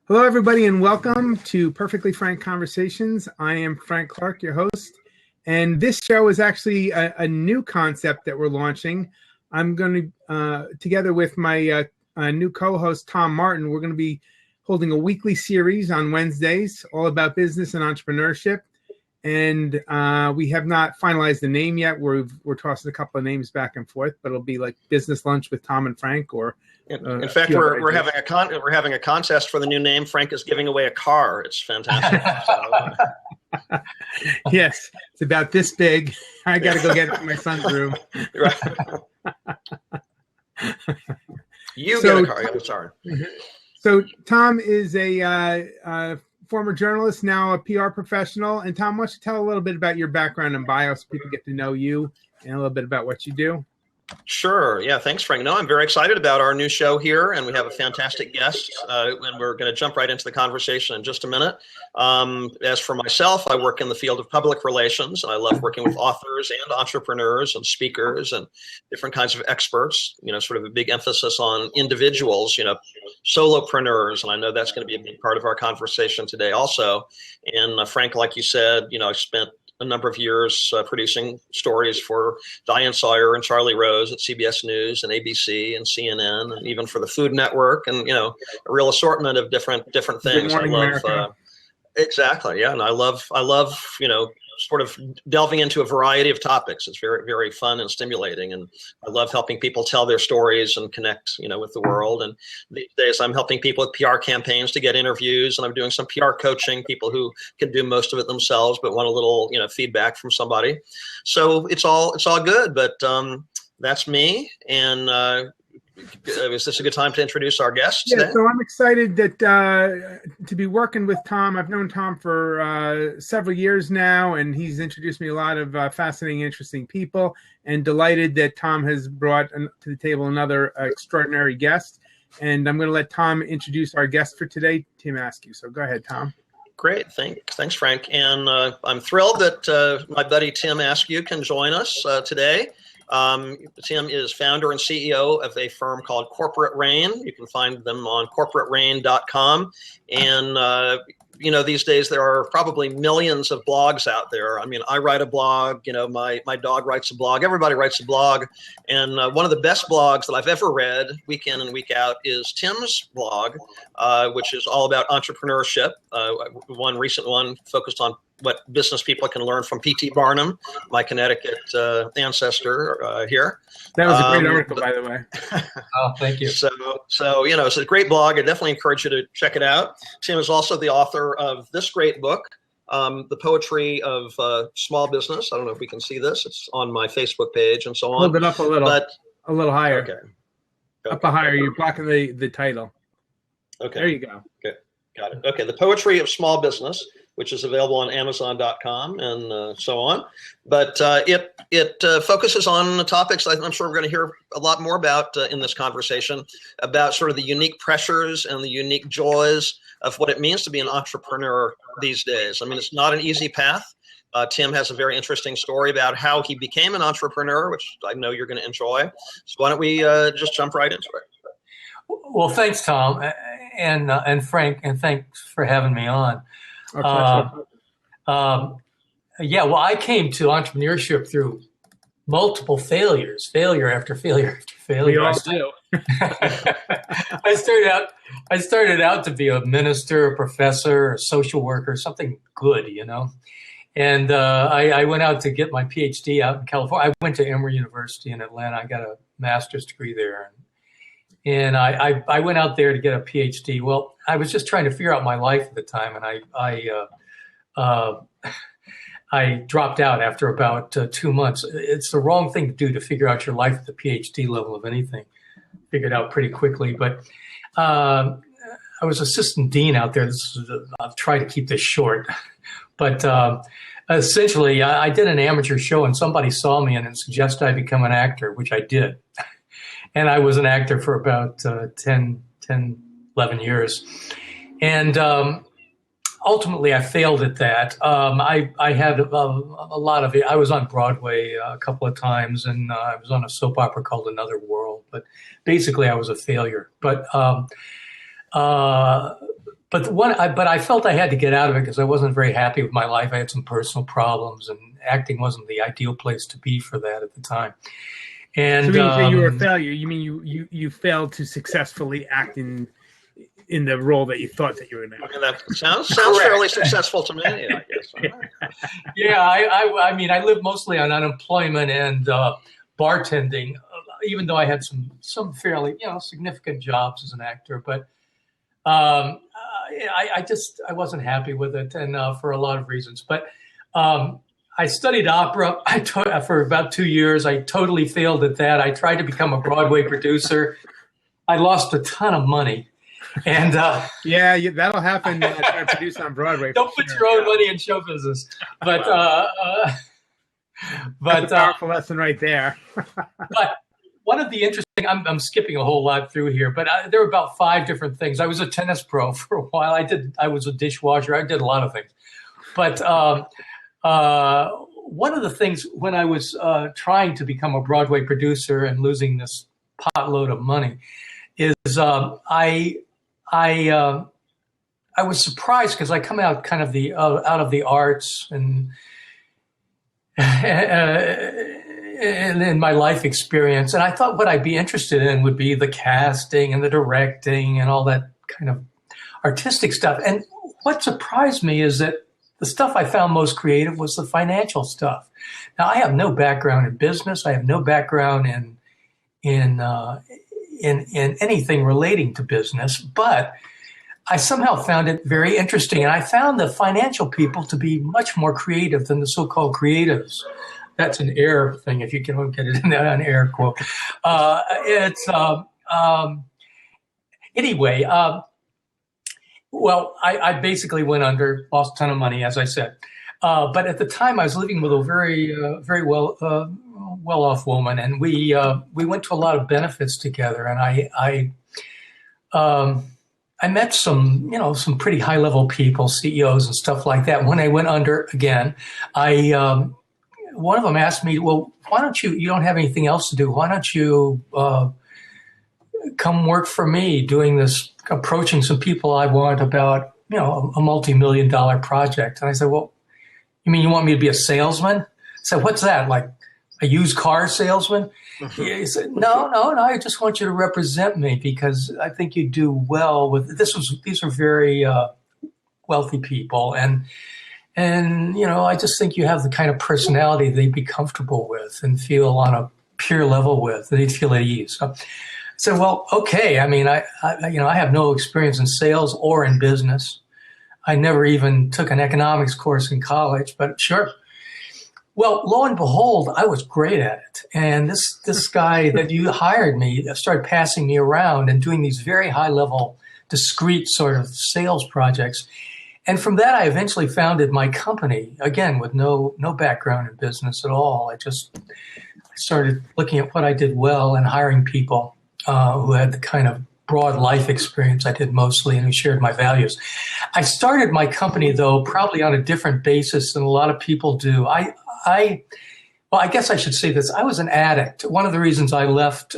Hello, everybody, and welcome to Perfectly Frank Conversations. I am Frank Clark, your host, and this show is actually a new concept that we're launching. I'm going to, together with my new co-host, Tom Martin, we're going to be holding a weekly series on Wednesdays, all about business and entrepreneurship. And we have not finalized the name yet. We're tossing a couple of names back and forth, but it'll be like Business Lunch with Tom and Frank, or in fact, we're having a contest for the new name. Frank is giving away a car. It's fantastic. Yes, it's about this big. I got to go get it from my son's room. You get a car. I'm sorry. So Tom is a former journalist, now a PR professional. And Tom, why don't you tell a little bit about your background and bio so people get to know you and a little bit about what you do? Sure. Yeah. Thanks, Frank. No, I'm very excited about our new show here, and we have a fantastic guest, and we're going to jump right into the conversation in just a minute. As for myself, I work in the field of public relations, and I love working with authors and entrepreneurs and speakers and different kinds of experts, sort of a big emphasis on individuals, solopreneurs, and I know that's going to be a big part of our conversation today also. And Frank, like you said, I spent a number of years producing stories for Diane Sawyer and Charlie Rose at CBS News and ABC and CNN, and even for the Food Network, and a real assortment of different things. Good Morning, America. Exactly, yeah, and I love sort of delving into a variety of topics. It's very, very fun and stimulating, and I love helping people tell their stories and connect, with the world. And these days, I'm helping people with PR campaigns to get interviews, and I'm doing some PR coaching. People who can do most of it themselves, but want a little, feedback from somebody. So it's all good. But that's me. And is this a good time to introduce our guest today? Yeah, so I'm excited that to be working with Tom. I've known Tom for several years now, and he's introduced me a lot of fascinating, interesting people, and delighted that Tom has brought to the table another extraordinary guest. And I'm going to let Tom introduce our guest for today, Tim Askew. So go ahead, Tom. Great. Thanks, Frank. And I'm thrilled that my buddy Tim Askew can join us today. Tim is founder and CEO of a firm called Corporate Rain. You can find them on corporaterain.com. And, these days there are probably millions of blogs out there. I mean, I write a blog, my dog writes a blog, everybody writes a blog. And one of the best blogs that I've ever read week in and week out is Tim's blog, which is all about entrepreneurship. One recent one focused on what business people can learn from P.T. Barnum, my Connecticut ancestor here. That was a great article, by the way. Oh, thank you. So it's a great blog. I definitely encourage you to check it out. Tim is also the author of this great book, The Poetry of Small Business. I don't know if we can see this. It's on my Facebook page and so on. Hold it up a little, a little higher. Okay. Up higher. You're blocking the title. Okay. There you go. Okay. Got it. Okay. The Poetry of Small Business, which is available on Amazon.com and so on. But it focuses on topics I'm sure we're going to hear a lot more about in this conversation, about sort of the unique pressures and the unique joys of what it means to be an entrepreneur these days. I mean, it's not an easy path. Tim has a very interesting story about how he became an entrepreneur, which I know you're going to enjoy. So why don't we just jump right into it? Well, thanks, Tom, and Frank, and thanks for having me on. Well, I came to entrepreneurship through multiple failure after failure after failure. We all do. I started out to be a minister, a professor, a social worker, something good, And I went out to get my PhD out in California. I went to Emory University in Atlanta. I got a master's degree there. And I went out there to get a PhD. Well, I was just trying to figure out my life at the time, and I dropped out after about 2 months. It's the wrong thing to do, to figure out your life at the PhD level of anything. Figured out pretty quickly. But I was assistant dean out there. I'll try to keep this short. But essentially, I did an amateur show, and somebody saw me and suggested I become an actor, which I did. And I was an actor for about 10, 11 years. And ultimately, I failed at that. I had a lot of it. I was on Broadway a couple of times, and I was on a soap opera called Another World. But basically, I was a failure. But but I felt I had to get out of it because I wasn't very happy with my life. I had some personal problems, and acting wasn't the ideal place to be for that at the time. And so when you say you were a failure, you mean you failed to successfely act in the role that you thought that you were going to. Okay, that sounds fairly successful to me, I guess. Yeah, I mean, I lived mostly on unemployment and bartending, even though I had some fairly significant jobs as an actor, but I wasn't happy with it, and for a lot of reasons. But I studied opera for about 2 years. I totally failed at that. I tried to become a Broadway producer. I lost a ton of money. And that'll happen when I try to produce on Broadway. Don't put your own money in show business. But that's a powerful lesson right there. But one of the interesting, I'm skipping a whole lot through here, but there were about 5 different things. I was a tennis pro for a while. I was a dishwasher. I did a lot of things. But one of the things when I was trying to become a Broadway producer and losing this potload of money is I was surprised because I come out kind of out of the arts and in my life experience, and I thought what I'd be interested in would be the casting and the directing and all that kind of artistic stuff. And what surprised me is that the stuff I found most creative was the financial stuff. Now, I have no background in business. I have no background in anything relating to business, but I somehow found it very interesting. And I found the financial people to be much more creative than the so-called creatives. That's an air thing, if you can get it in an air quote. Anyway, well, I basically went under, lost a ton of money, as I said. But at the time, I was living with a very well-off woman, and we went to a lot of benefits together. And I met some pretty high-level people, CEOs and stuff like that. When I went under again, one of them asked me, "Well, why don't you don't have anything else to do? Why don't you come work for me doing this, approaching some people I want about, a multi-million-dollar project?" And I said, "Well, you mean you want me to be a salesman?" I said, "What's that, like a used car salesman?" He said, No, I just want you to represent me because I think you do well with this. These are very wealthy people, and I just think you have the kind of personality they'd be comfortable with and feel on a peer level with. They'd feel at ease. So I said, "Well, okay. I mean, I have no experience in sales or in business. I never even took an economics course in college, but sure." Well, lo and behold, I was great at it. And this guy that you hired me started passing me around and doing these very high-level, discrete sort of sales projects. And from that, I eventually founded my company, again, with no background in business at all. I started looking at what I did well and hiring people who had the kind of broad life experience I did mostly and who shared my values. I started my company, though, probably on a different basis than a lot of people do. Well, I guess I should say this. I was an addict. One of the reasons I left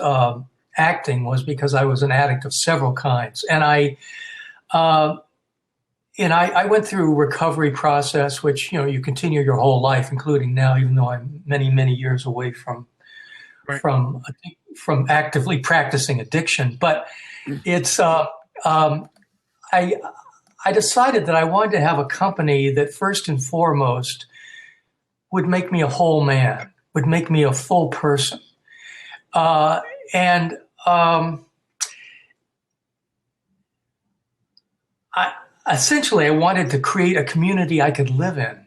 acting was because I was an addict of several kinds. And I went through a recovery process, which, you continue your whole life, including now, even though I'm many, many years away from actively practicing addiction. But it's I decided that I wanted to have a company that first and foremost would make me a whole man, would make me a full person. Essentially, I wanted to create a community I could live in.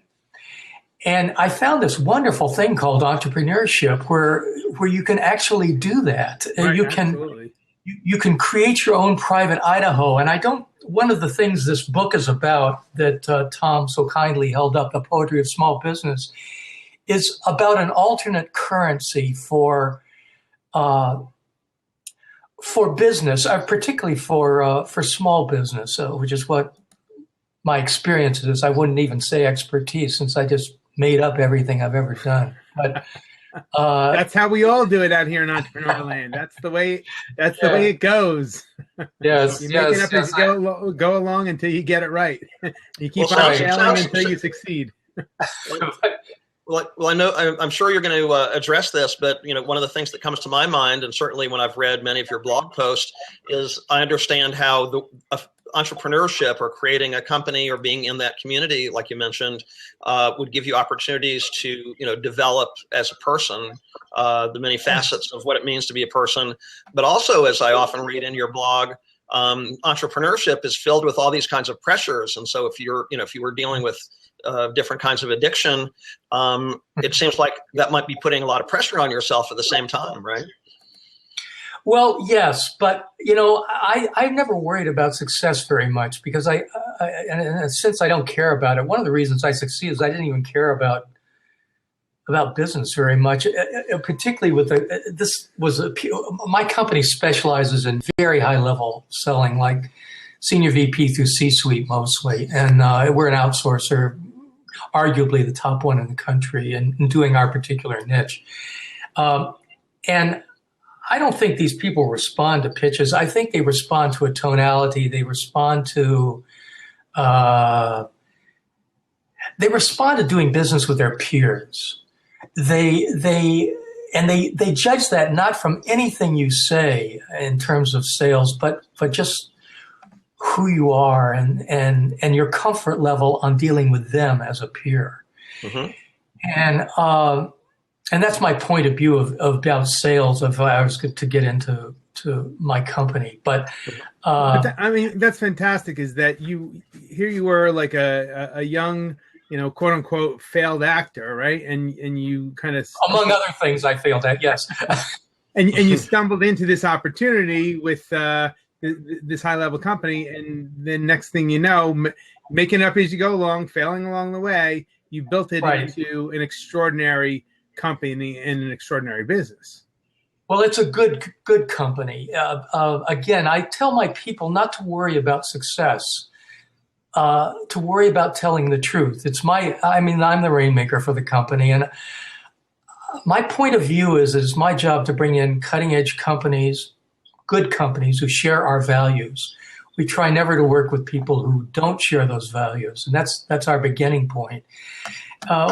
And I found this wonderful thing called entrepreneurship where you can actually do that. Right, you can create your own private Idaho. And one of the things this book is about that Tom so kindly held up, The Poetry of Small Business, is about an alternate currency for business, particularly for small business, which is what my experience is. I wouldn't even say expertise since I just made up everything I've ever done. But That's how we all do it out here in entrepreneur land. That's the way it goes. Yes, You make it up as you go along until you get it right. You keep on failing until you succeed. Well, I know I'm sure you're going to address this, but one of the things that comes to my mind, and certainly when I've read many of your blog posts, is I understand how the entrepreneurship or creating a company or being in that community, like you mentioned, would give you opportunities to develop as a person, the many facets of what it means to be a person. But also, as I often read in your blog, entrepreneurship is filled with all these kinds of pressures, and so if you were dealing with different kinds of addiction, it seems like that might be putting a lot of pressure on yourself at the same time, right? Well, yes, but I've never worried about success very much because and since I don't care about it, one of the reasons I succeed is I didn't even care about business very much, particularly with my company specializes in very high level selling, like senior VP through C-suite mostly, and we're an outsourcer, arguably the top one in the country, in doing our particular niche. And I don't think these people respond to pitches. I think they respond to a tonality. They respond to doing business with their peers. They judge that not from anything you say in terms of sales, but just who you are and your comfort level on dealing with them as a peer. Mm-hmm. And that's my point of view about sales. If I was to get into my company, but that's fantastic. Is that you were like a young, quote unquote, failed actor, right? And you kind of, among other things, I failed at, yes. and you stumbled into this opportunity with this high level company, and then next thing you know, making up as you go along, failing along the way, you built it into an extraordinary company and an extraordinary business. Well, it's a good company. Again, I tell my people not to worry about success, to worry about telling the truth. I'm the rainmaker for the company, and my point of view is that it's my job to bring in cutting edge companies, good companies who share our values. We try never to work with people who don't share those values, and that's our beginning point.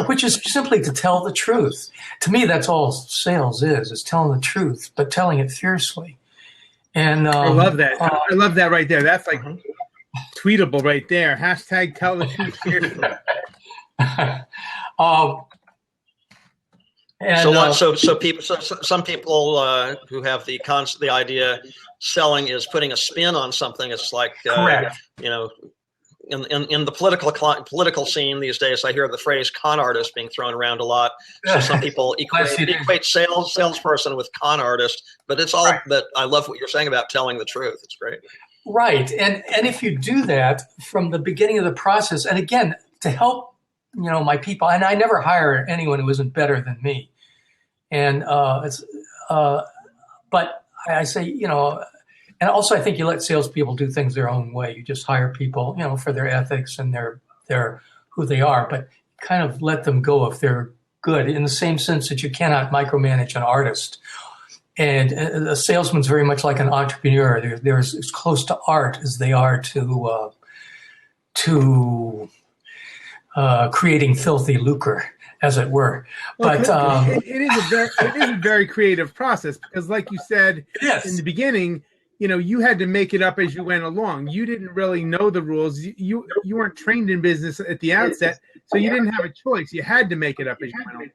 Which is simply to tell the truth. To me, that's all sales is telling the truth, but telling it fiercely. And I love that. I love that right there. That's like tweetable right there. # tell the truth fiercely. Some people who have the idea selling is putting a spin on something. It's like correct. In the political scene these days, I hear the phrase "con artist" being thrown around a lot. So some people equate salesperson with con artist, but it's all. Right. But I love what you're saying about telling the truth. It's great. Right, and if you do that from the beginning of the process, and again to help my people, and I never hire anyone who isn't better than me, and but I say And also, I think you let salespeople do things their own way. You just hire people, for their ethics and their who they are, but kind of let them go if they're good. In the same sense that you cannot micromanage an artist, and a salesman's very much like an entrepreneur. They're as close to art as they are to creating filthy lucre, as it were. Well, but it is a very creative process because, like you said in the beginning. You had to make it up as you went along. You didn't really know the rules. You weren't trained in business at the outset, so you didn't have a choice. You had to make it up as you went along.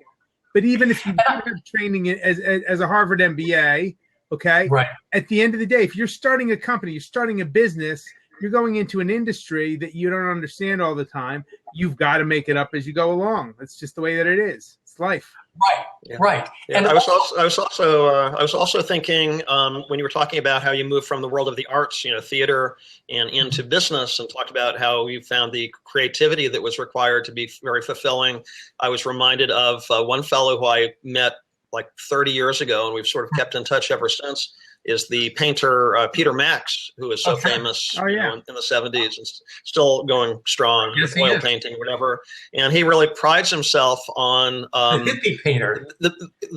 But even if you did have training as a Harvard MBA, okay, right. At the end of the day, if you're starting a company, you're starting a business, you're going into an industry that you don't understand all the time, you've got to make it up as you go along. That's just the way that it is. It's life. Right. Yeah. Right. Yeah. And I was also thinking when you were talking about how you moved from the world of the arts, theater, and into business, and talked about how you found the creativity that was required to be very fulfilling. I was reminded of one fellow who I met like 30 years ago, and we've sort of kept in touch ever since. is the painter Peter Max, who is so famous in the 70s and still going strong, yes, oil painting, whatever. And he really prides himself on the hippie painter. The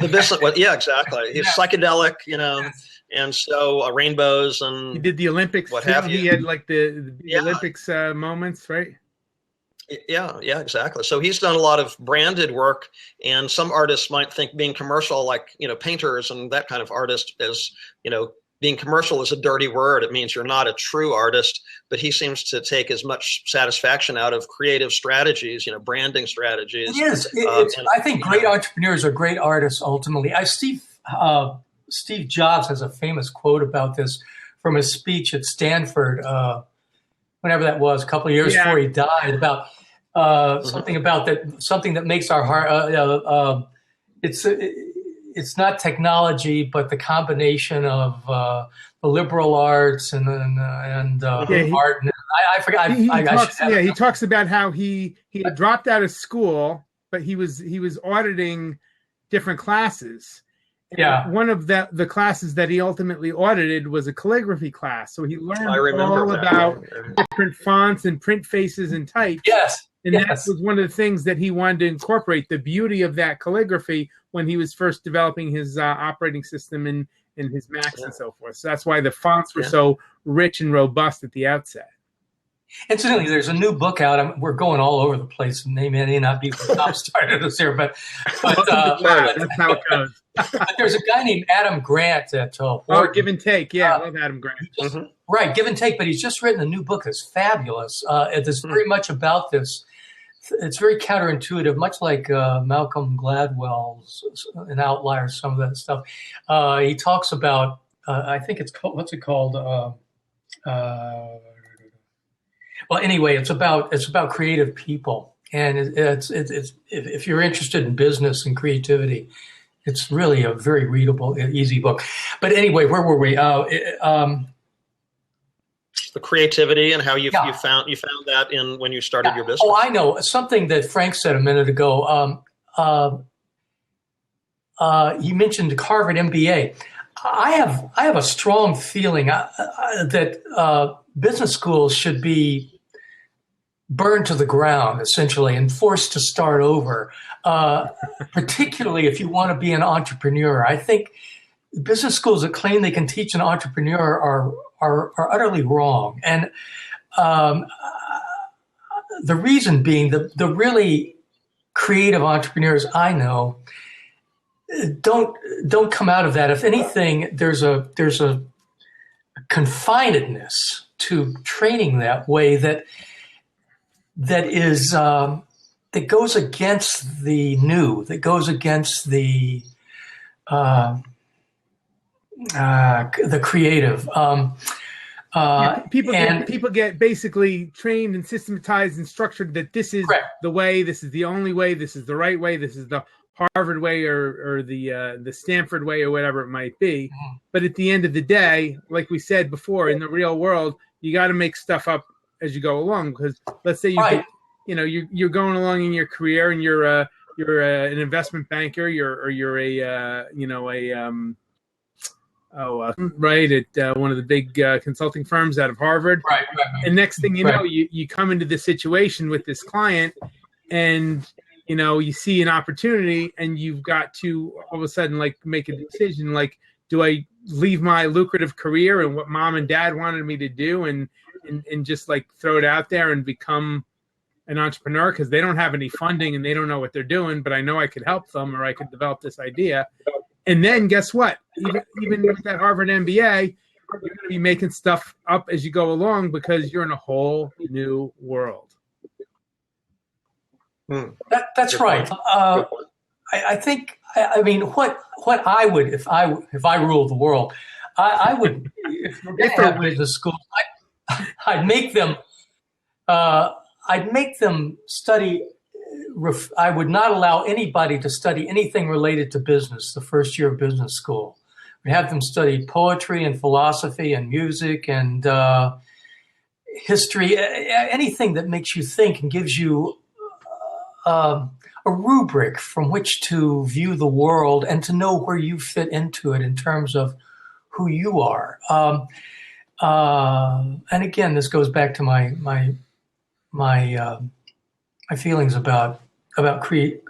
business. Yeah, exactly. He's psychedelic, and so rainbows and he did the Olympics. What have you? He had like the Olympics moments, right? Yeah, exactly. So he's done a lot of branded work, and some artists might think being commercial, like, painters and that kind of artist, is, being commercial is a dirty word. It means you're not a true artist, but he seems to take as much satisfaction out of creative strategies, branding strategies. It is. I think great entrepreneurs are great artists ultimately. Steve Jobs has a famous quote about this from his speech at Stanford, whenever that was, a couple of years before he died, about something that makes our heart. It's not technology, but the combination of the liberal arts and art. And I forgot. He talks about how he had dropped out of school, but he was auditing different classes. And one of the classes that he ultimately audited was a calligraphy class. So he learned all about different fonts and print faces and types. Yes. And that was one of the things that he wanted to incorporate, the beauty of that calligraphy when he was first developing his operating system and his Macs and so forth. So that's why the fonts were so rich and robust at the outset. Incidentally, there's a new book out. We're going all over the place, and they may not be the top started us here, but that's how it goes. But there's a guy named Adam Grant at Give and Take. Yeah, I love Adam Grant. Right, Give and Take. But he's just written a new book that's fabulous. It's very much about this. It's very counterintuitive, much like Malcolm Gladwell's An Outlier, some of that stuff. He talks about, I think it's called, what's it called? Well, anyway, it's about creative people, and it's if you're interested in business and creativity, it's really a very readable, easy book. But anyway, where were we? The creativity and how you found that in when you started your business. Oh, I know something that Frank said a minute ago. He mentioned Harvard MBA. I have a strong feeling that business schools should be burned to the ground, essentially, and forced to start over, particularly if you want to be an entrepreneur. I think business schools that claim they can teach an entrepreneur are utterly wrong. And the reason being the really creative entrepreneurs I know don't come out of that. If anything, there's a confinedness to training that way that goes against the new, that goes against the creative. People get basically trained and systematized and structured that this is the way, this is the only way, this is the right way, this is the Harvard way or the Stanford way or whatever it might be. But at the end of the day, like we said before, in the real world, you got to make stuff up as you go along. Because let's say you're going along in your career and you're an investment banker, you're at one of the big consulting firms out of Harvard. Right. And next thing you know, you come into this situation with this client, and you see an opportunity, and you've got to all of a sudden make a decision. Like, do I leave my lucrative career and what mom and dad wanted me to do, and just throw it out there and become an entrepreneur because they don't have any funding and they don't know what they're doing, but I know I could help them, or I could develop this idea. And then guess what? Even with that Harvard MBA, you're going to be making stuff up as you go along because you're in a whole new world. That's right. I think. I mean, what I would if I ruled the world, I would if we're going to have business schools, I'd make them. I'd make them study. I would not allow anybody to study anything related to business the first year of business school. We have them study poetry and philosophy and music and history, anything that makes you think and gives you a rubric from which to view the world and to know where you fit into it in terms of who you are. And again, this goes back to my feelings about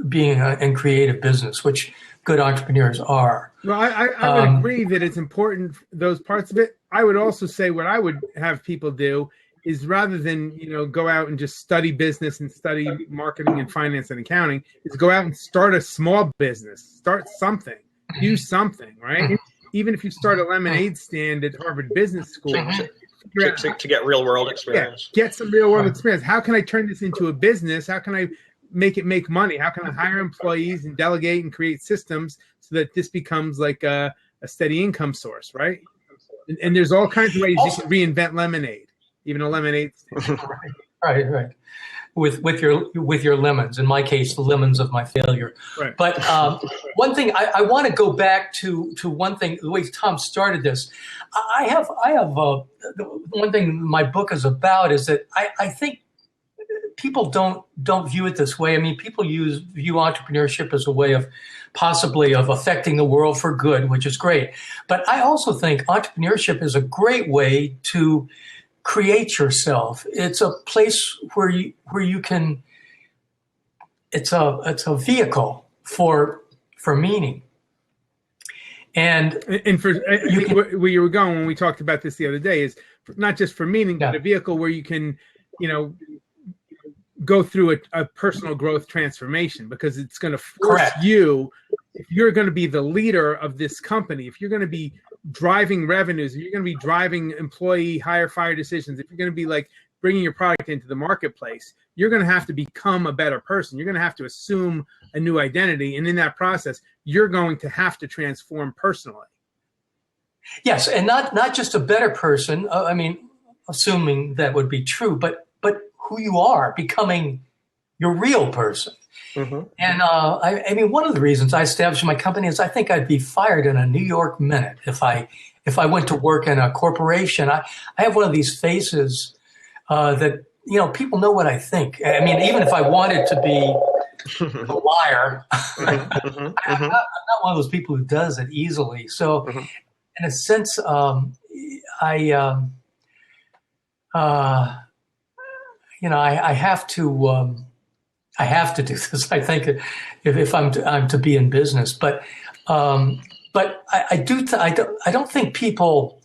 being in creative business, which good entrepreneurs are. Well, I would agree that it's important, those parts of it. I would also say what I would have people do is, rather than, go out and just study business and study marketing and finance and accounting, is go out and start a small business, start something, do something, right? Mm-hmm. Even if you start a lemonade stand at Harvard Business School. To get real world experience. Yeah, get some real world experience. How can I turn this into a business? How can I make it make money? How can I hire employees and delegate and create systems so that this becomes like a steady income source, right? And there's all kinds of ways you can reinvent lemonade, even a lemonade stand. Right. With your lemons, in my case, the lemons of my failure. Right. But one thing I want to go back to one thing, the way Tom started this. I have one thing my book is about is that I think people don't view it this way. I mean, people view entrepreneurship as a way of possibly of affecting the world for good, which is great. But I also think entrepreneurship is a great way to create yourself. It's a place where you can. It's a vehicle for meaning. And for where you were going when we talked about this the other day is not just for meaning, but a vehicle where you can, go through a personal growth transformation, because it's going to force you, if you're going to be the leader of this company, if you're going to be driving revenues, if you're going to be driving employee hire fire decisions, if you're going to be like bringing your product into the marketplace, you're going to have to become a better person. You're going to have to assume a new identity. And in that process, you're going to have to transform personally. Yes. And not just a better person. I mean, assuming that would be true, but who you are, becoming your real person. Mm-hmm. And I mean, one of the reasons I established my company is I think I'd be fired in a New York minute if I went to work in a corporation. I have one of these faces that, people know what I think. I mean, even if I wanted to be a liar, I'm not one of those people who does it easily. So in a sense, I have to do this. I think if I'm to be in business, but I don't think people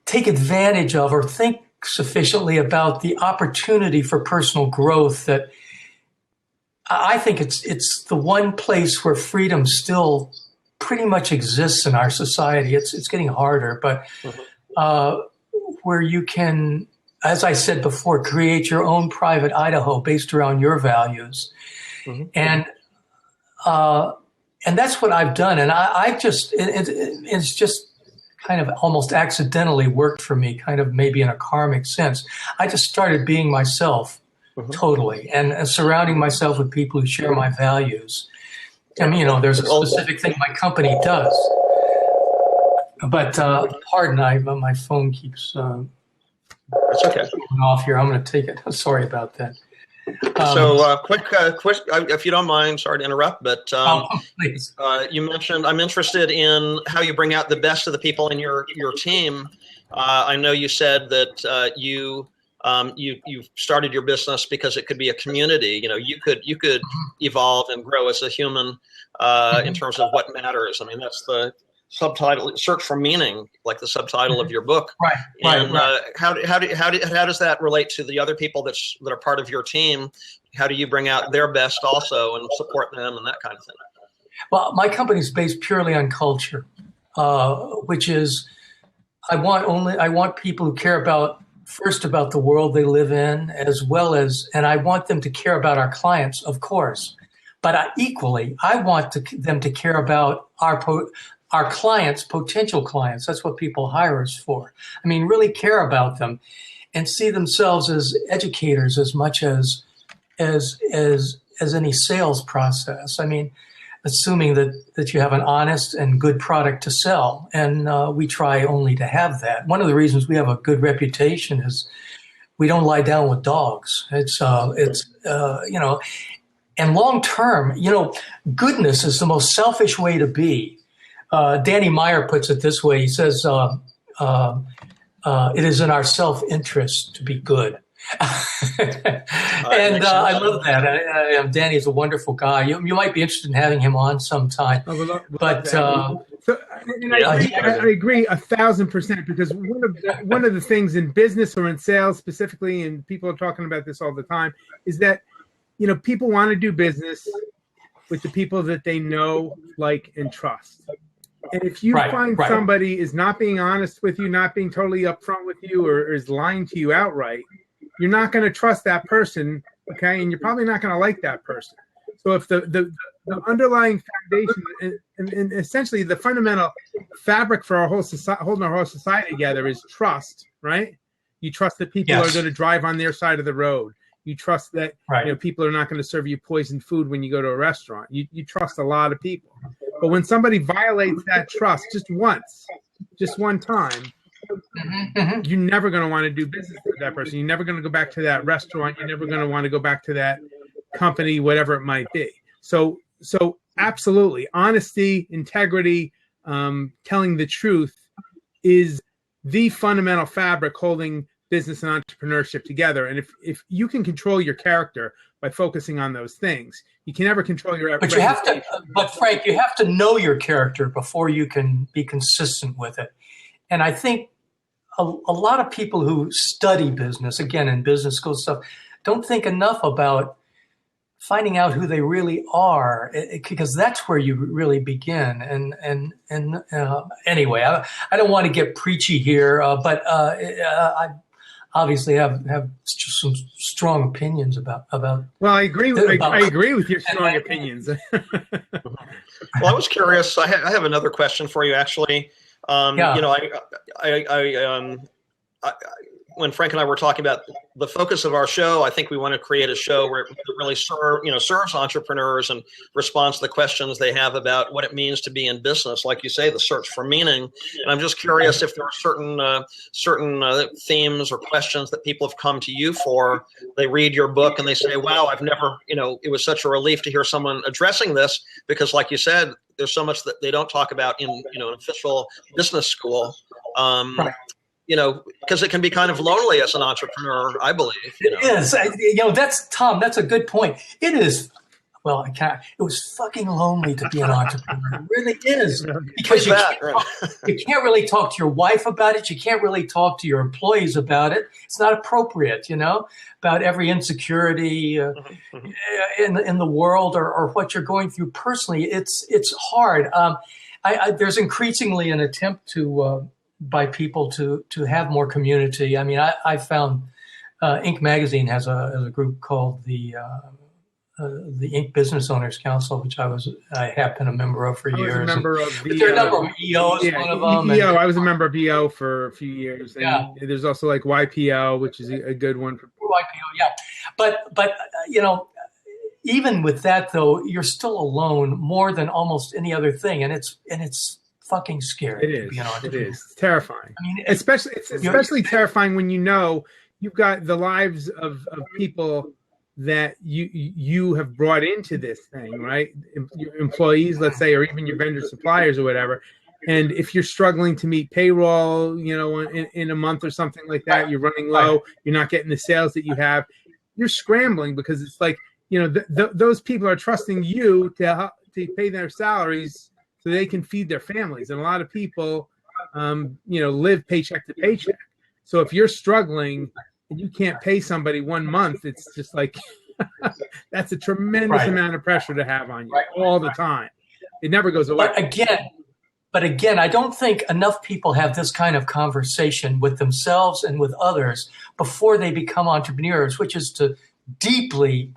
take advantage of or think sufficiently about the opportunity for personal growth. That I think it's the one place where freedom still pretty much exists in our society. It's getting harder, but where you can, as I said before, create your own private Idaho based around your values. Mm-hmm. And that's what I've done. And it's just kind of almost accidentally worked for me, kind of maybe in a karmic sense. I just started being myself totally and surrounding myself with people who share my values. I mean, there's a specific thing my company does. But pardon, my phone keeps... That's okay. Off here. I'm going to take it. Sorry about that. Quick, if you don't mind, sorry to interrupt, but please. You mentioned, I'm interested in how you bring out the best of the people in your team. I know you said that you started your business because it could be a community. You could evolve and grow as a human in terms of what matters. I mean, that's the subtitle, Search for Meaning, like the subtitle of your book. Right. And how does that relate to the other people that are part of your team? How do you bring out their best also and support them and that kind of thing? Well, my company is based purely on culture, which is I want people who care about the world they live in, as well as, and I want them to care about our clients, of course, but equally, I want them to care about our clients, potential clients. That's what people hire us for. I mean, really care about them and see themselves as educators as much as any sales process. I mean, assuming that you have an honest and good product to sell. And we try only to have that. One of the reasons we have a good reputation is we don't lie down with dogs. It's and long term, goodness is the most selfish way to be. Danny Meyer puts it this way. He says, it is in our self-interest to be good. And I love that. Danny is a wonderful guy. You might be interested in having him on sometime. But I agree 1,000%, because one of the things in business or in sales specifically, and people are talking about this all the time, is that people want to do business with the people that they know, like, and trust. And if you find somebody is not being honest with you, not being totally upfront with you, or is lying to you outright, you're not going to trust that person, okay? And you're probably not going to like that person. So if the underlying foundation and essentially the fundamental fabric for our whole society, holding our whole society together, is trust, right? You trust that people are going to drive on their side of the road. You trust that people are not going to serve you poisoned food when you go to a restaurant. You trust a lot of people. But when somebody violates that trust just once, just one time, you're never going to want to do business with that person. You're never going to go back to that restaurant. You're never going to want to go back to that company, whatever it might be. So absolutely, honesty, integrity, telling the truth is the fundamental fabric holding business and entrepreneurship together. And if you can control your character by focusing on those things, you can never control your. But Frank, you have to know your character before you can be consistent with it. And I think a lot of people who study business, again, in business school stuff, don't think enough about finding out who they really are, because that's where you really begin. And anyway, I don't want to get preachy here, but I obviously have some strong opinions about. Well, I agree with your strong opinions. Well, I was curious. I have another question for you, actually. When Frank and I were talking about the focus of our show, I think we want to create a show where it really serves entrepreneurs and responds to the questions they have about what it means to be in business. Like you say, the search for meaning. And I'm just curious if there are certain themes or questions that people have come to you for. They read your book and they say, wow, I've never, it was such a relief to hear someone addressing this, because like you said, there's so much that they don't talk about in, an official business school. Because it can be kind of lonely as an entrepreneur, I believe. It is. That's Tom. That's a good point. It is. Well, it was fucking lonely to be an entrepreneur. It really is. Because you can't really talk to your wife about it. You can't really talk to your employees about it. It's not appropriate, about every insecurity in the world or what you're going through personally. It's hard. There's increasingly an attempt by people to have more community. I mean, I found Inc. Magazine has a group called the Inc. Business Owners Council, which I have been a member of for years. I was a member of there are a number of EOs, one of them. EO, I was a member of EO for a few years. And there's also like YPO, which is a good one for YPO. Yeah, but even with that though, you're still alone more than almost any other thing, and it's fucking scary. It is. It is. It's terrifying. I mean, especially terrifying when you've got the lives of people that you have brought into this thing, right? Your employees, let's say, or even your vendor suppliers or whatever. And if you're struggling to meet payroll, in a month or something like that, you're running low, you're not getting the sales that you have, you're scrambling, because it's like, those people are trusting you to pay their salaries so they can feed their families. And a lot of people, live paycheck to paycheck. So if you're struggling and you can't pay somebody 1 month, it's just like, that's a tremendous amount of pressure to have on you all the time. It never goes away. But again, I don't think enough people have this kind of conversation with themselves and with others before they become entrepreneurs, which is to deeply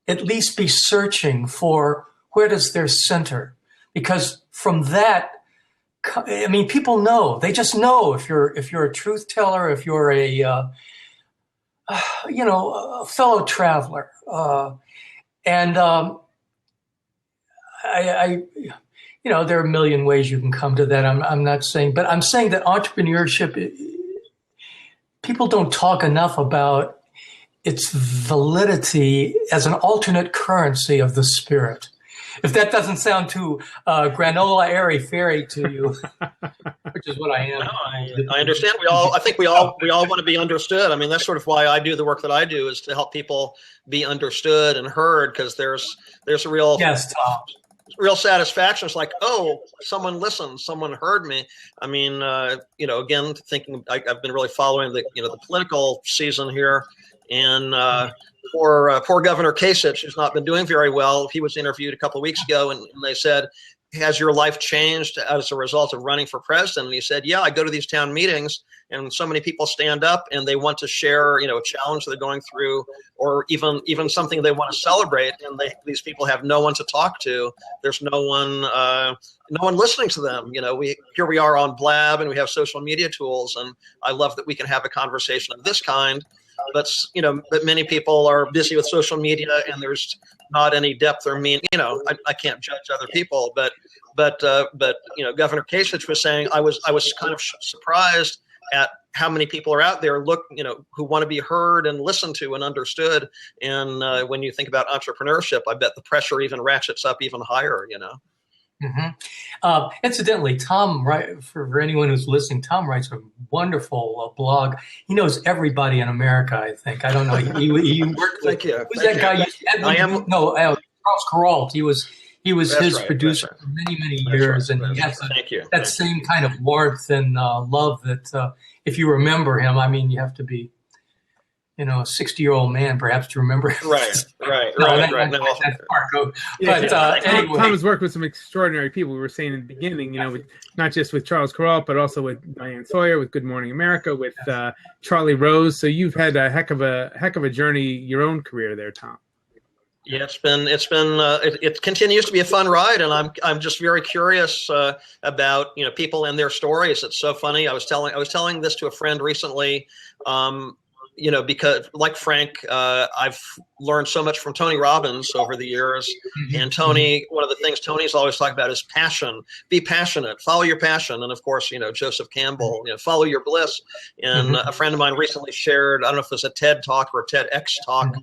at least be searching for where does their center. Because from that, I mean, people know. They just know if you're a truth teller, if you're a fellow traveler, and there are a million ways you can come to that. I'm not saying, but I'm saying that entrepreneurship, people don't talk enough about its validity as an alternate currency of the spirit. If that doesn't sound too granola airy fairy to you, which is what I am. No, I understand. I think we all want to be understood. I mean, that's sort of why I do the work that I do, is to help people be understood and heard, because there's a real real satisfaction. It's like, oh, someone listened, someone heard me. I mean, again, thinking I've been really following the political season here, and poor Governor Kasich, who's not been doing very well. He was interviewed a couple of weeks ago, and they said, has your life changed as a result of running for president? And he said, yeah, I go to these town meetings and so many people stand up and they want to share, a challenge they're going through, or even something they want to celebrate. And these people have no one to talk to. There's no one listening to them. Here we are on Blab, and we have social media tools. And I love that we can have a conversation of this kind. But many people are busy with social media, and there's not any depth or meaning. I can't judge other people, but Governor Kasich was saying, I was kind of surprised at how many people are out there who want to be heard and listened to and understood. And when you think about entrepreneurship, I bet the pressure even ratchets up even higher. Mm-hmm. Incidentally, Tom, for anyone who's listening, Tom writes a wonderful blog. He knows everybody in America, I think. I don't know. He worked with, who's that guy? Charles Kuralt. He was his producer for many years, and he has that same kind of warmth and love that if you remember him, I mean, you have to be, a 60-year-old man, perhaps, to remember. Right. That's part. But anyway, Tom has worked with some extraordinary people. We were saying in the beginning, not just with Charles Kuralt, but also with Diane Sawyer, with Good Morning America, with Charlie Rose. So you've had a heck of a journey, your own career there, Tom. Yeah, it continues to be a fun ride, and I'm just very curious about people and their stories. It's so funny. I was telling this to a friend recently. Because like Frank, I've learned so much from Tony Robbins over the years. And Tony, one of the things Tony's always talking about is passion. Be passionate, follow your passion. And of course, Joseph Campbell, follow your bliss. And a friend of mine recently shared, I don't know if it was a TED Talk or a TEDx talk,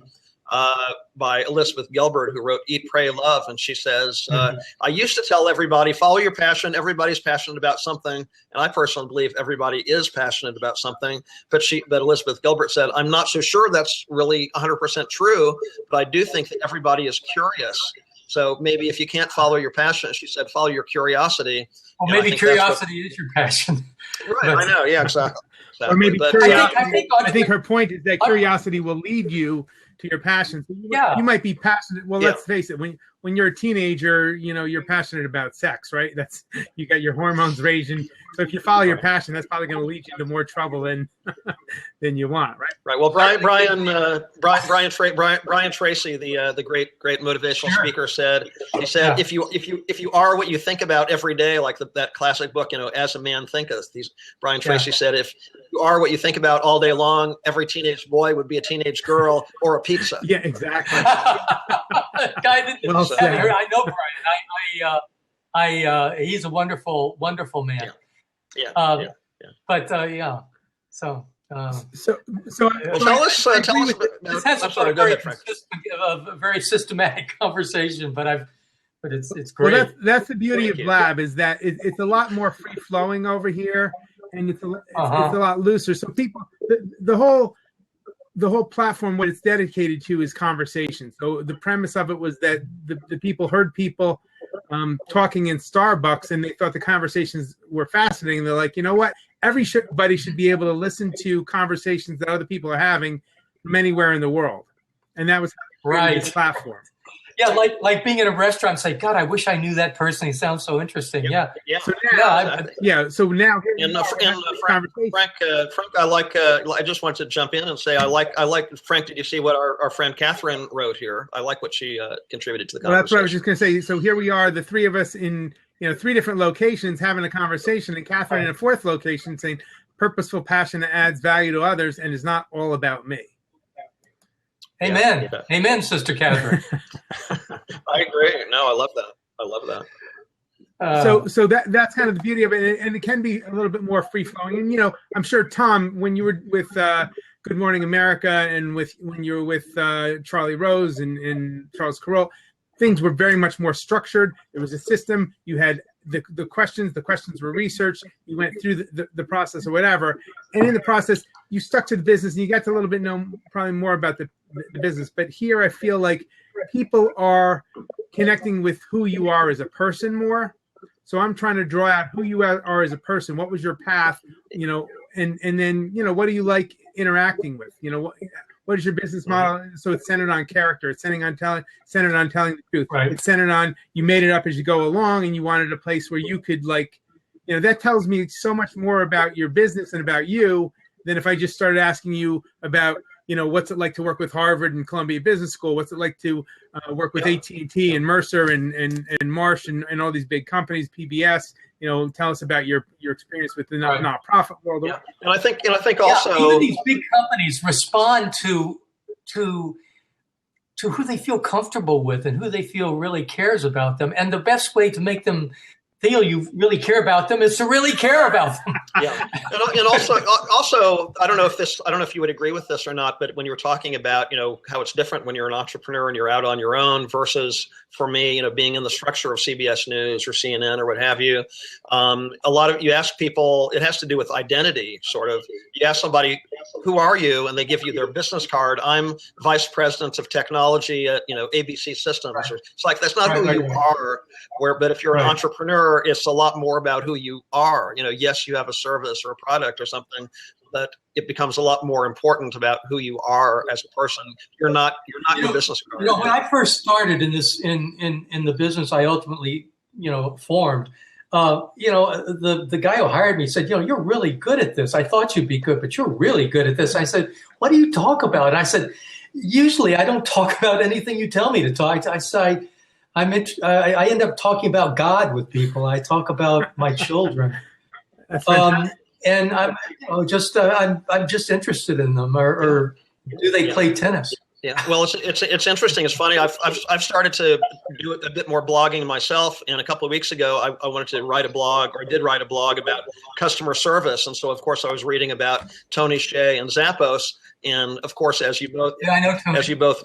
by Elizabeth Gilbert, who wrote Eat, Pray, Love. And she says, I used to tell everybody, follow your passion. Everybody's passionate about something. And I personally believe everybody is passionate about something. But Elizabeth Gilbert said, I'm not so sure that's really 100% true, but I do think that everybody is curious. So maybe if you can't follow your passion, she said, follow your curiosity. Well, maybe curiosity is your passion. Right, I know. Yeah, exactly. Or maybe curiosity. I think her point is that curiosity will lead you to your passion. So you might be passionate. Well, let's face it. When you're a teenager, you're passionate about sex, right? You got your hormones raging. So if you follow your passion, that's probably going to lead you into more trouble than you want, right? Right. Well, Brian Tracy, the great motivational speaker, said if you are what you think about every day, like that classic book, As a Man Thinketh. Brian Tracy said, if you are what you think about all day long, every teenage boy would be a teenage girl or a pizza. Yeah, exactly. I know Brian. He's a wonderful man. Yeah. But So tell us. I'm sorry. Go ahead, Frank. A very systematic conversation, but it's great. Well, that's the beauty of Blab, is that it's a lot more free flowing over here, and it's a lot looser. So people, the whole platform, what it's dedicated to is conversation. So the premise of it was that the people heard people talking in Starbucks, and they thought the conversations were fascinating. They're like, you know what? Everybody should be able to listen to conversations that other people are having from anywhere in the world. And that was this platform. Yeah, like being in a restaurant and say, God, I wish I knew that person. He sounds so interesting. Yeah. So now, Frank, I just want to jump in and say, I like Frank. Did you see what our friend Catherine wrote here? I like what she contributed to the conversation. Well, that's what I was just going to say. So here we are, the three of us in three different locations having a conversation, and Catherine in a fourth location saying, purposeful passion that adds value to others and is not all about me. Amen. Amen, Sister Catherine. I agree. No, I love that. So that's kind of the beauty of it, and it can be a little bit more free flowing. And I'm sure, Tom, when you were with Good Morning America and when you were with Charlie Rose and Charles Kuralt, things were very much more structured. There was a system. You had the questions were researched. You went through the process or whatever. And in the process, you stuck to the business and you got to a little bit know probably more about the business. But here I feel like people are connecting with who you are as a person more. So I'm trying to draw out who you are as a person. What was your path, and then, what do you like interacting with? What is your business model? So it's centered on character. It's centered on telling the truth. Right. It's centered on you made it up as you go along, and you wanted a place where you could that tells me so much more about your business and about you than if I just started asking you about, what's it like to work with Harvard and Columbia Business School? What's it like to work with AT&T and Mercer and Marsh and all these big companies, PBS? Tell us about your experience with the nonprofit world. Yeah. And I think also even these big companies respond to who they feel comfortable with and who they feel really cares about them. And the best way to make them feel you really care about them is to really care about them. Yeah, and also, I don't know if you would agree with this or not, but when you were talking about, how it's different when you're an entrepreneur and you're out on your own versus for me, being in the structure of CBS News or CNN or what have you, you ask people, it has to do with identity, sort of. You ask somebody, who are you? And they give you their business card. I'm vice president of technology at, ABC Systems. Right. It's like, that's not who you are. But if you're an entrepreneur, it's a lot more about who you are. Yes, you have a service or a product or something, but it becomes a lot more important about who you are as a person. You're not your business card. When I first started in this in the business I ultimately formed, the guy who hired me said, you're really good at this. I thought you'd be good, but you're really good at this. I said, what do you talk about? And I said, usually I don't talk about anything you tell me to talk. I end up talking about God with people. I talk about my children, and I'm just interested in them. Or do they play tennis? Yeah, well, it's interesting. It's funny. I've started to do a bit more blogging myself, and a couple of weeks ago, I wanted to write a blog, or I did write a blog about customer service, and so of course I was reading about Tony Hsieh and Zappos, and of course, as you both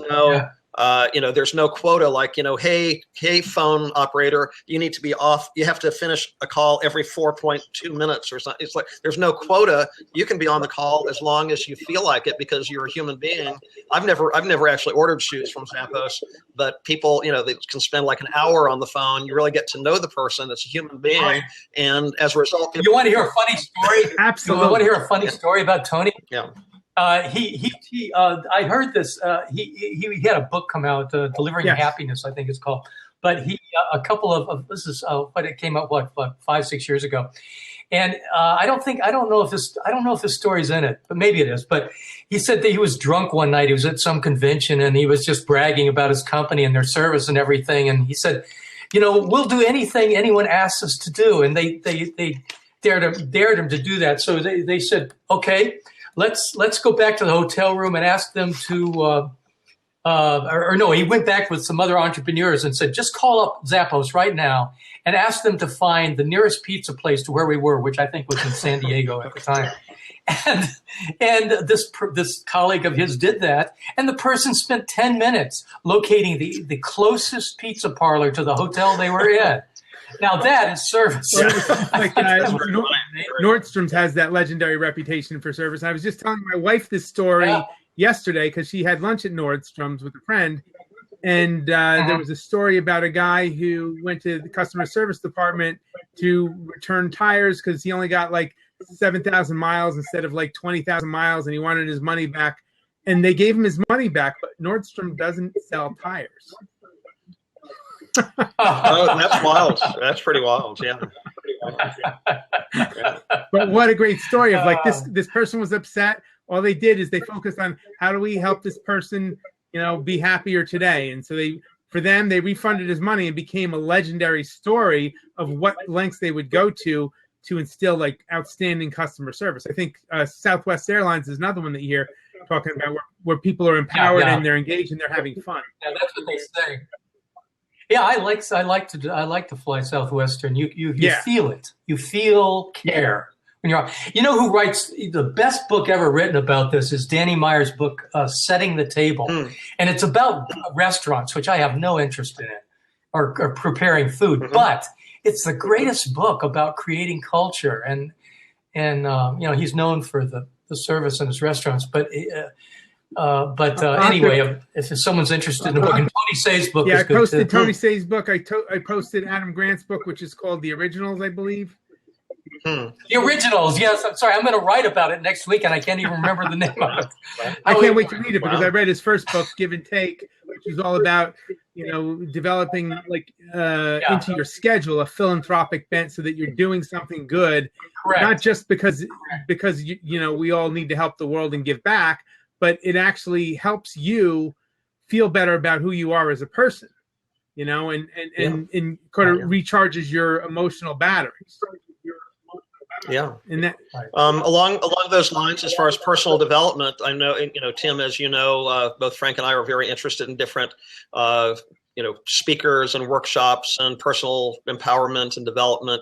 know. Yeah. There's no quota like, hey, phone operator, you need to be off. You have to finish a call every 4.2 minutes or something. It's like there's no quota. You can be on the call as long as you feel like it because you're a human being. I've never actually ordered shoes from Zappos, but people, they can spend like an hour on the phone. You really get to know the person. It's a human being. Right. And as a result, you want to hear a funny story? Absolutely. You want to hear a funny story about Tony? Yeah. I heard this. He had a book come out, Delivering Happiness, I think it's called. But a couple of this is what it came out 5-6 years ago, and I don't know if this story's in it, but maybe it is. But he said that he was drunk one night. He was at some convention and he was just bragging about his company and their service and everything. And he said, we'll do anything anyone asks us to do. And they dared him to do that. So they said, okay. Let's go back to the hotel room and ask them to, he went back with some other entrepreneurs and said, just call up Zappos right now and ask them to find the nearest pizza place to where we were, which I think was in San Diego at the time. And this colleague of his did that, and the person spent 10 minutes locating the closest pizza parlor to the hotel they were in. Now that is service. Nordstrom's has that legendary reputation for service. I was just telling my wife this story yesterday because she had lunch at Nordstrom's with a friend, and there was a story about a guy who went to the customer service department to return tires because he only got like 7,000 miles instead of like 20,000 miles, and he wanted his money back. And they gave him his money back, but Nordstrom doesn't sell tires. Oh, that's wild. That's pretty wild. Yeah. But what a great story of like this person was upset. All they did is they focused on how do we help this person, be happier today. And so they refunded his money and became a legendary story of what lengths they would go to instill like outstanding customer service. I think Southwest Airlines is another one that you hear talking about where people are empowered and they're engaged and they're having fun. Yeah, that's what they say. Yeah, I like to fly Southwestern. You feel it. You feel care when you're on. Who writes the best book ever written about this is Danny Meyer's book, Setting the Table, and it's about restaurants, which I have no interest in it. or preparing food, but it's the greatest book about creating culture. And he's known for the service in his restaurants, but anyway, if someone's interested in the book, and Tony Say's book is good. I posted Tony Say's book. I posted Adam Grant's book, which is called The Originals, I believe. The Originals, yes. I'm sorry. I'm going to write about it next week, and I can't even remember the name of it. I can't wait to read it because I read his first book, Give and Take, which is all about developing into your schedule a philanthropic bent so that you're doing something good, Correct. Not just because we all need to help the world and give back, but it actually helps you feel better about who you are as a person, and kind of recharges your emotional batteries. Yeah. And that along those lines, as far as personal development, I know, Tim, as you know, both Frank and I are very interested in different, speakers and workshops and personal empowerment and development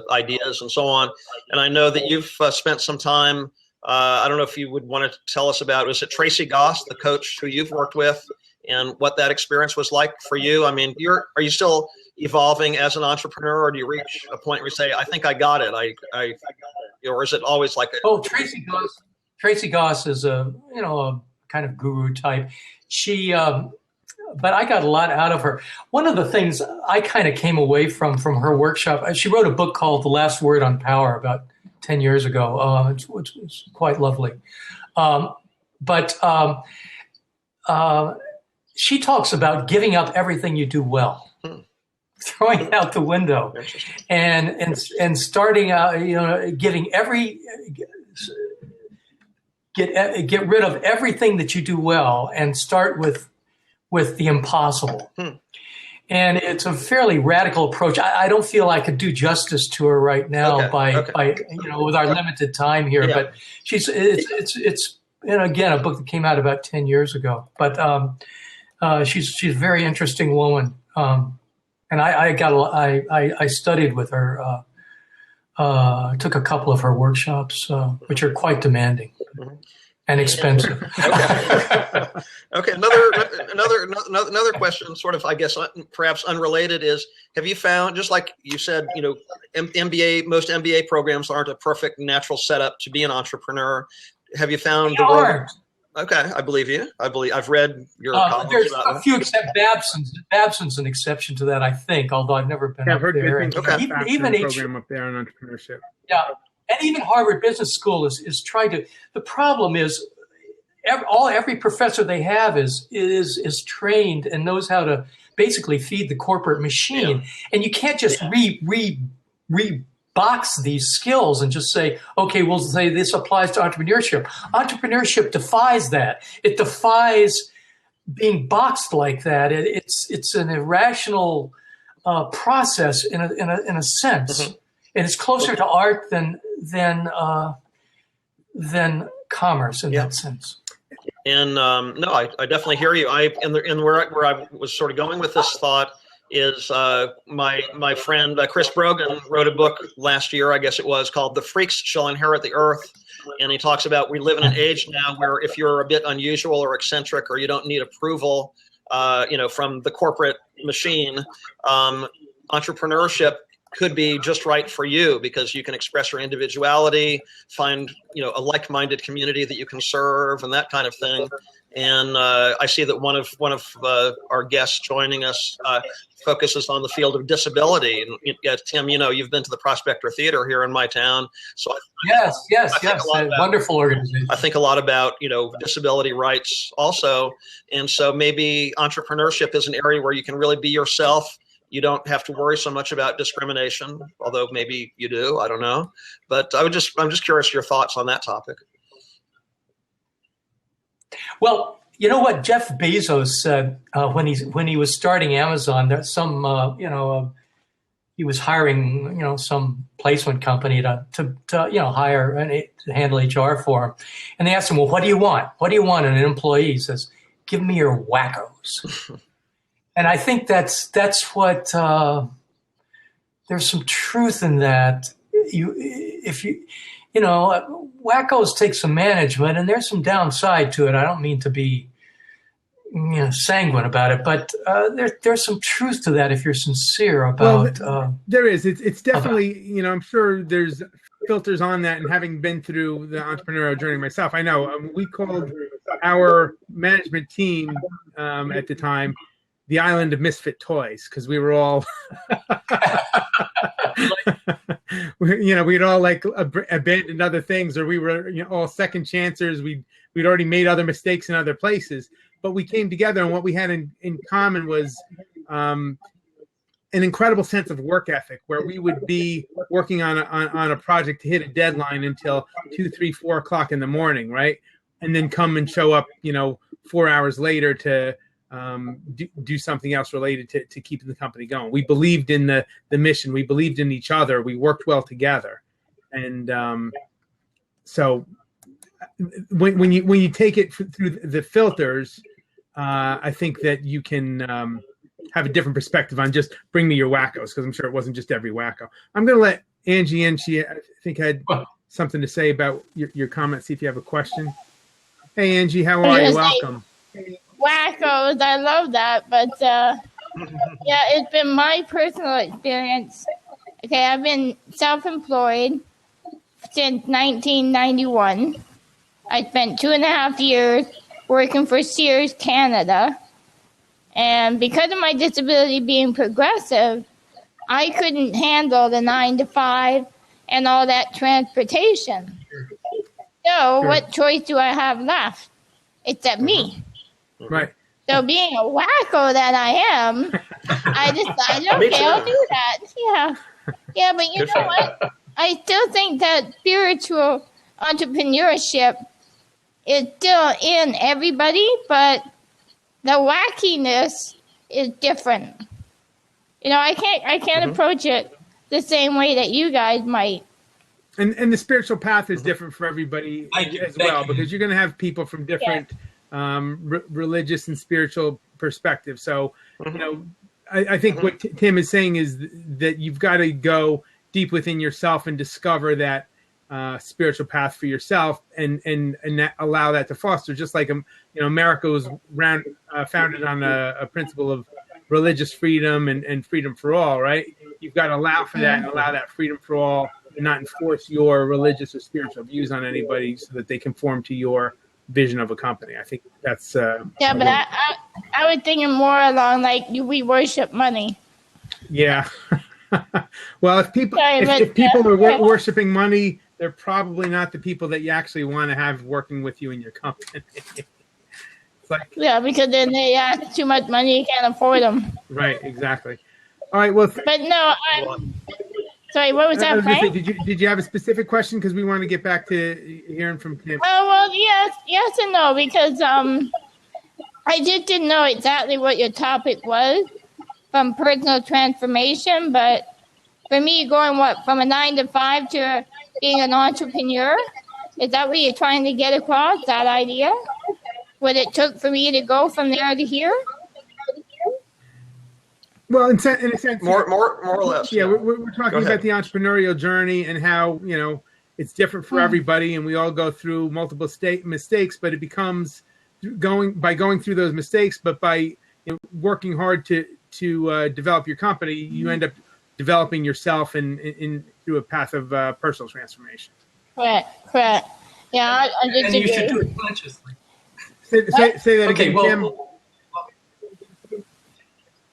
ideas and so on. And I know that you've spent some time. I don't know if you would want to tell us about, was it Tracy Goss, the coach who you've worked with, and what that experience was like for you? I mean, are you still evolving as an entrepreneur, or do you reach a point where you say, I think I got it? Or is it always like Tracy Goss is a kind of guru type. She, but I got a lot out of her. One of the things I kind of came away from her workshop, she wrote a book called The Last Word on Power about 10 years ago. It's quite lovely. But she talks about giving up everything you do well. Throwing it out the window, and starting out, get rid of everything that you do well, and start with the impossible. And it's a fairly radical approach. I don't feel I could do justice to her right now by with our limited time here. Yeah. But it's again a book that came out about 10 years ago. But she's a very interesting woman. And I studied with her, took a couple of her workshops, which are quite demanding and expensive. Okay. Another question, sort of, I guess, perhaps unrelated, is: have you found, just like you said, most MBA programs aren't a perfect natural setup to be an entrepreneur. Have you found the world? Okay, I believe you. I've read your comments. There's about a few except Babson's an exception to that, I think. Although I've never been up there. Even program up there on entrepreneurship. Yeah, and even Harvard Business School is trying to. The problem is, every professor they have is trained and knows how to basically feed the corporate machine, and you can't just box these skills and just say, okay, we'll say this applies to entrepreneurship. Entrepreneurship defies that. It defies being boxed like that. It's an irrational process in a sense, and it's closer to art than commerce in that sense. And no, I definitely hear you. Where I was sort of going with this thought is my friend Chris Brogan wrote a book last year, I guess it was, called "The Freaks Shall Inherit the Earth," and he talks about we live in an age now where if you're a bit unusual or eccentric, or you don't need approval, from the corporate machine, entrepreneurship could be just right for you, because you can express your individuality, find a like-minded community that you can serve, and that kind of thing. And I see that one of our guests joining us focuses on the field of disability. And Tim, you've been to the Prospector Theater here in my town, so yes, wonderful organization. I think a lot about disability rights also, and so maybe entrepreneurship is an area where you can really be yourself. You don't have to worry so much about discrimination, although maybe you do. I don't know, but I'm just curious your thoughts on that topic. Well, you know what Jeff Bezos said when he was starting Amazon, that he was hiring some placement company to hire and to handle HR for him, and they asked him, well, what do you want? What do you want? And an employee says, give me your wackos. And I think that's what there's some truth in that. Wackos take some management, and there's some downside to it. I don't mean to be, sanguine about it, but there's some truth to that if you're sincere about. Well, there is. It's definitely, I'm sure there's filters on that, and having been through the entrepreneurial journey myself, I know we called our management team at the time the island of misfit toys, because we were all we'd all like abandoned other things, or we were all second chancers. We'd already made other mistakes in other places, but we came together, and what we had in common was an incredible sense of work ethic, where we would be working on a project to hit a deadline until 2, 3, 4 o'clock in the morning, right? And then come and show up, 4 hours later to do something else related to keeping the company going. We believed in the mission. We believed in each other. We worked well together. And so when you take it through the filters, I think that you can have a different perspective on just bring me your wackos, because I'm sure it wasn't just every wacko. I'm going to let Angie in. She, I think, had something to say about your comment. See if you have a question. Hey, Angie, how are you? Welcome. Wackos, I love that, but yeah, it's been my personal experience. Okay, I've been self-employed since 1991. I spent 2.5 years working for Sears Canada, and because of my disability being progressive, I couldn't handle the 9 to 5 and all that transportation. So what choice do I have left? It's at me. Right. So being a wacko that I am, I decided, okay, I'll do that. Yeah, but you know what? I still think that spiritual entrepreneurship is still in everybody, but the wackiness is different. I can't approach it the same way that you guys might. And the spiritual path is different for everybody as well, because you're going to have people from different religious and spiritual perspectives. So, I think what Tim is saying is that you've got to go deep within yourself and discover that spiritual path for yourself, and allow that to foster. Just like America was founded on a principle of religious freedom and freedom for all, right? You've got to allow for that and allow that freedom for all, and not enforce your religious or spiritual views on anybody so that they conform to your vision of a company. I think that's but I was thinking more along like we worship money. Yeah. Well, if people are worshiping money, they're probably not the people that you actually want to have working with you in your company. Because then they ask too much money, you can't afford them. Right, exactly. All right, well. But no, sorry, what was that, Frank? Did you have a specific question? Because we want to get back to hearing from Tim. Well, yes and no, because I just didn't know exactly what your topic was from personal transformation, but for me, going from a 9 to 5 to being an entrepreneur, is that what you're trying to get across, that idea? What it took for me to go from there to here? Well, in a sense, more or less. Yeah, we're talking about the entrepreneurial journey and how it's different for everybody, and we all go through multiple mistakes. But it becomes going through those mistakes, but by working hard to develop your company, you end up developing yourself in through a path of personal transformation. Correct. Yeah, I just and you should do it consciously. Say that again, Tim.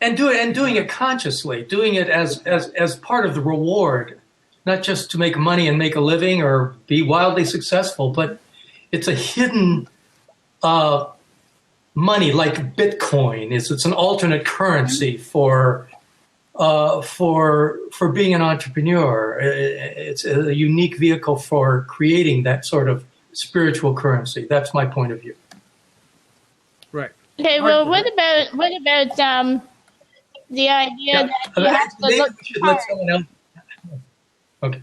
And doing it consciously, doing it as part of the reward, not just to make money and make a living or be wildly successful, but it's a hidden money like Bitcoin. It's an alternate currency for being an entrepreneur. It's a unique vehicle for creating that sort of spiritual currency. That's my point of view. Right. Okay. Well, what about the idea that you have to look hard? Let someone else. Okay.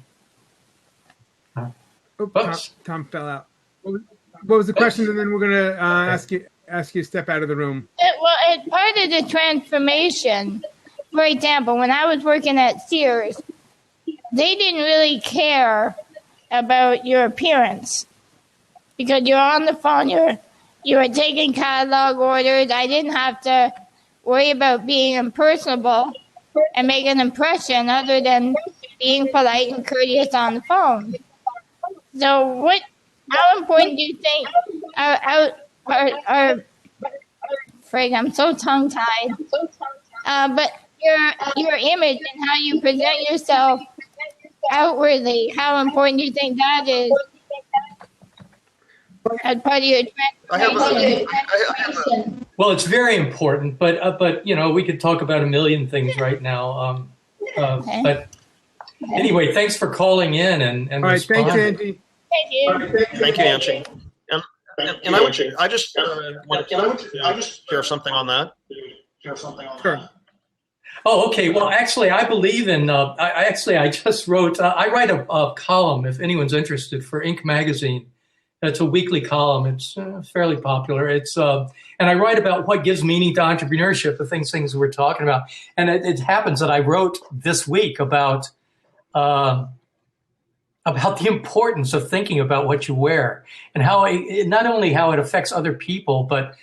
Tom fell out. What was the question? And then we're going to ask you to step out of the room. It's part of the transformation. For example, when I was working at Sears, they didn't really care about your appearance because you're on the phone, you're you were taking catalog orders. I didn't have to worry about being impersonable and make an impression other than being polite and courteous on the phone. So how important do you think Frig, I'm so tongue-tied. But your image and how you present yourself outwardly, how important do you think that is as part of your transformation? Well, it's very important, but you know, we could talk about a million things right now. Okay. But anyway, thanks for calling in and All right, responding. thanks, Angie. Thank you. Thank you, Angie. And I just want to share something on that. Sure. Oh, okay. Well, actually, I believe in. I just wrote. I write a column, if anyone's interested, for Inc. magazine. It's a weekly column. It's fairly popular. It's and I write about what gives meaning to entrepreneurship, the things we're talking about. And it happens that I wrote this week about the importance of thinking about what you wear and how not only how it affects other people, but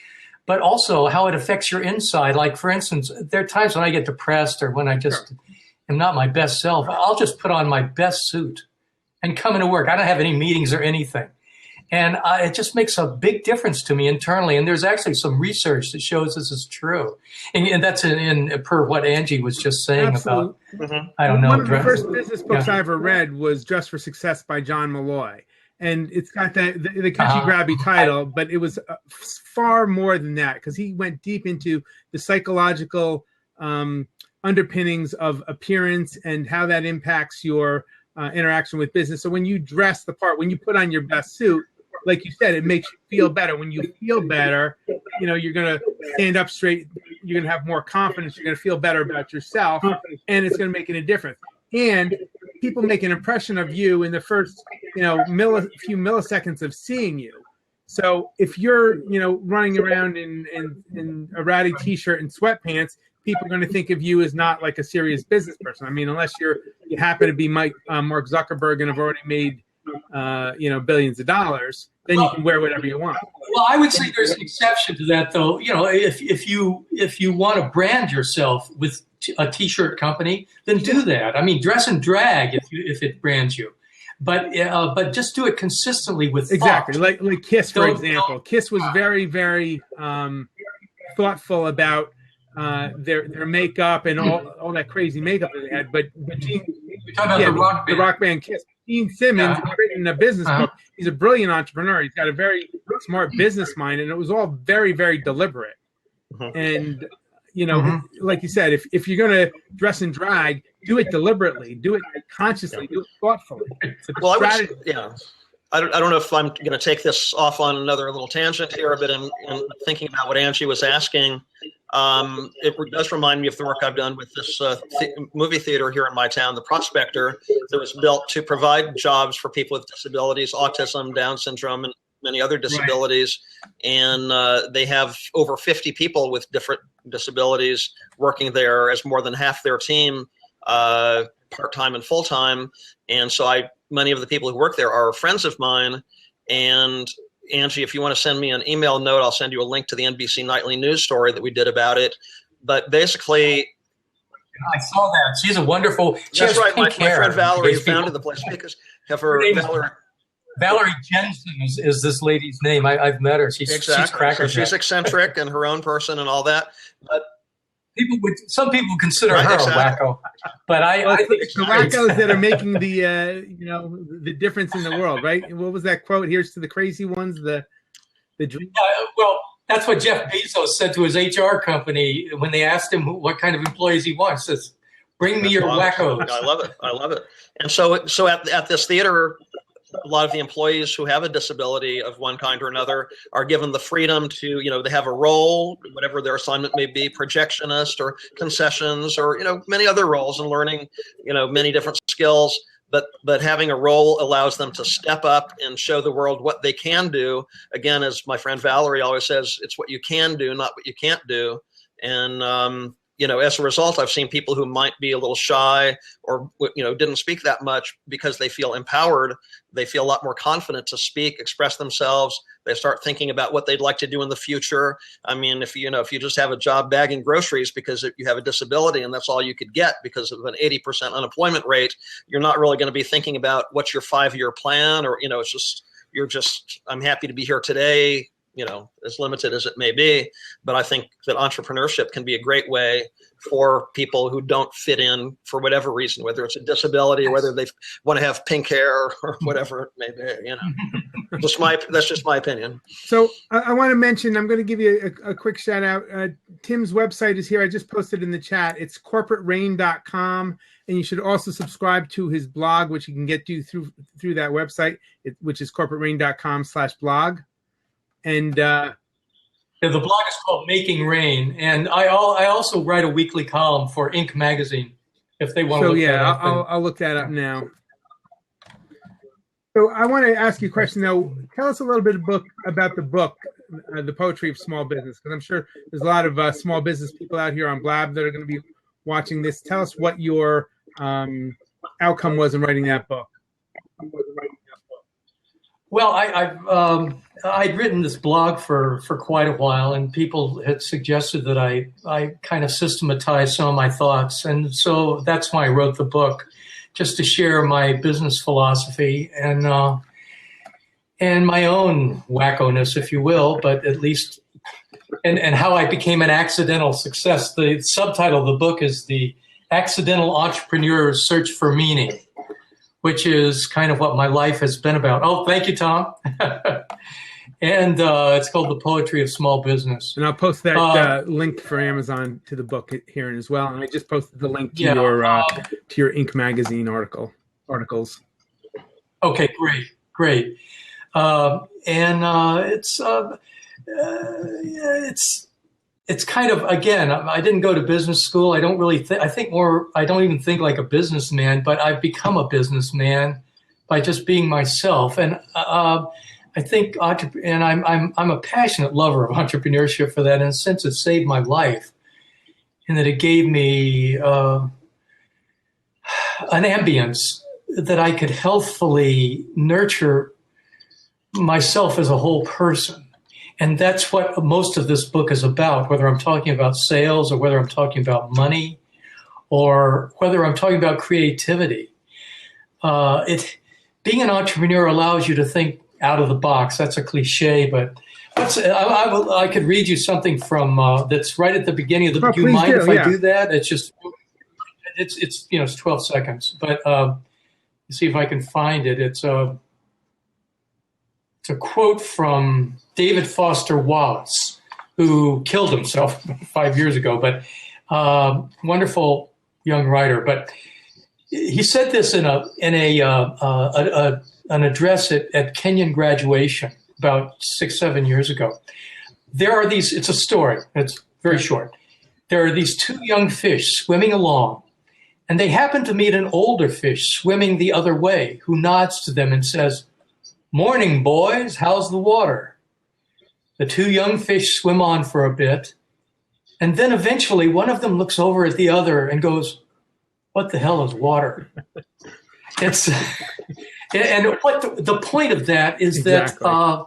also how it affects your inside. Like, for instance, there are times when I get depressed or when I just am not my best self. I'll just put on my best suit and come into work. I don't have any meetings or anything. And it just makes a big difference to me internally. And there's actually some research that shows this is true. And that's per what Angie was just saying. Absolutely. About, I don't know. One of the first business books I ever read was Just for Success by John Malloy. And it's got the catchy, grabby title, but it was far more than that because he went deep into the psychological underpinnings of appearance and how that impacts your interaction with business. So when you dress the part, when you put on your best suit, like you said, it makes you feel better. When you feel better, you know, you're going to stand up straight. You're going to have more confidence. You're going to feel better about yourself, and it's going to make a difference. And people make an impression of you in the first, you know, few milliseconds of seeing you. So if you're, you know, running around in a ratty T-shirt and sweatpants, people are going to think of you as not like a serious business person. I mean, unless you happen to be Mark Zuckerberg and have already made, you know, billions of dollars, then you can wear whatever you want. Well, I would say there's an exception to that, though. You know, if you want to brand yourself with a T-shirt company, then do that. I mean, dress and drag if it brands you, but just do it consistently with exactly thought. like Kiss, for example. Kiss was very, very thoughtful about their makeup and all that crazy makeup that they had. But Gene, the rock band Kiss. Gene Simmons has written a business book. He's a brilliant entrepreneur. He's got a very smart business mind, and it was all very, very deliberate. And you know, like you said, if you're going to dress and drag, do it deliberately, do it consciously, do it thoughtfully. Well, I don't know if I'm going to take this off on another little tangent here, but in thinking about what Angie was asking, it does remind me of the work I've done with this movie theater here in my town, the Prospector, that was built to provide jobs for people with disabilities, autism, Down syndrome, and many other disabilities. Right. And they have over 50 people with different disabilities working there as more than half their team, part-time and full-time. And so many of the people who work there are friends of mine. And Angie, if you want to send me an email note, I'll send you a link to the NBC Nightly News story that we did about it. But basically, I saw that. She's a wonderful. That's right. My friend Valerie founded the place because Valerie Jensen is this lady's name. I've met her. She's crackerjack. So she's eccentric and her own person and all that. But some people consider her a wacko, but I think it's the wackos that are making the difference in the world, right? What was that quote? Here's to the crazy ones, the dream. Well, that's what Jeff Bezos said to his HR company when they asked him what kind of employees he wants. He says, "Bring me your wackos." I love it. And so at this theater, a lot of the employees who have a disability of one kind or another are given the freedom to, they have a role, whatever their assignment may be, projectionist or concessions or, many other roles, and learning, many different skills. But having a role allows them to step up and show the world what they can do. Again, as my friend Valerie always says, it's what you can do, not what you can't do. And, as a result, I've seen people who might be a little shy or, didn't speak that much because they feel empowered. They feel a lot more confident to speak, express themselves. They start thinking about what they'd like to do in the future. I mean, if you just have a job bagging groceries because you have a disability and that's all you could get because of an 80% unemployment rate, you're not really going to be thinking about what's your 5-year plan, or, I'm happy to be here today, as limited as it may be. But I think that entrepreneurship can be a great way for people who don't fit in for whatever reason, whether it's a disability or whether they want to have pink hair or whatever it may be. That's just my opinion. So I want to mention, I'm going to give you a quick shout out. Tim's website is here. I just posted in the chat. It's corporaterain.com. And you should also subscribe to his blog, which you can get to through that website, which is corporaterain.com/blog. And the blog is called Making Rain, and I also write a weekly column for Inc. magazine. If they want to look that up. I'll look that up now. So I want to ask you a question though. Tell us a little bit about the book, The Poetry of Small Business, because I'm sure there's a lot of small business people out here on Blab that are going to be watching this. Tell us what your outcome was in writing that book. Well, I'd written this blog for quite a while, and people had suggested that I kind of systematize some of my thoughts. And so that's why I wrote the book, just to share my business philosophy and my own wacko-ness, if you will, but at least, and how I became an accidental success. The subtitle of the book is The Accidental Entrepreneur's Search for Meaning, which is kind of what my life has been about. Oh, thank you, Tom. And it's called The Poetry of Small Business. And I'll post that link for Amazon to the book here as well. And I just posted the link to your Inc. magazine articles. Okay, great. It's kind of, again, I didn't go to business school. I don't really I don't even think like a businessman, but I've become a businessman by just being myself. And I think, and I'm a passionate lover of entrepreneurship for that. In a sense, it saved my life in that it gave me an ambience that I could healthfully nurture myself as a whole person. And that's what most of this book is about, whether I'm talking about sales or whether I'm talking about money or whether I'm talking about creativity. Being an entrepreneur allows you to think out of the box. That's a cliche, but I could read you something from that's right at the beginning of the book. Do you mind if I do that? It's 12 seconds, but see if I can find it. It's a quote from David Foster Wallace, who killed himself 5 years ago, but wonderful young writer. But he said this in an address at Kenyon graduation about 6-7 years ago. It's a story. It's very short. There are these two young fish swimming along, and they happen to meet an older fish swimming the other way, who nods to them and says, "Morning, boys, how's the water?" The two young fish swim on for a bit, and then eventually one of them looks over at the other and goes, "What the hell is water?" And what the point of that is exactly. That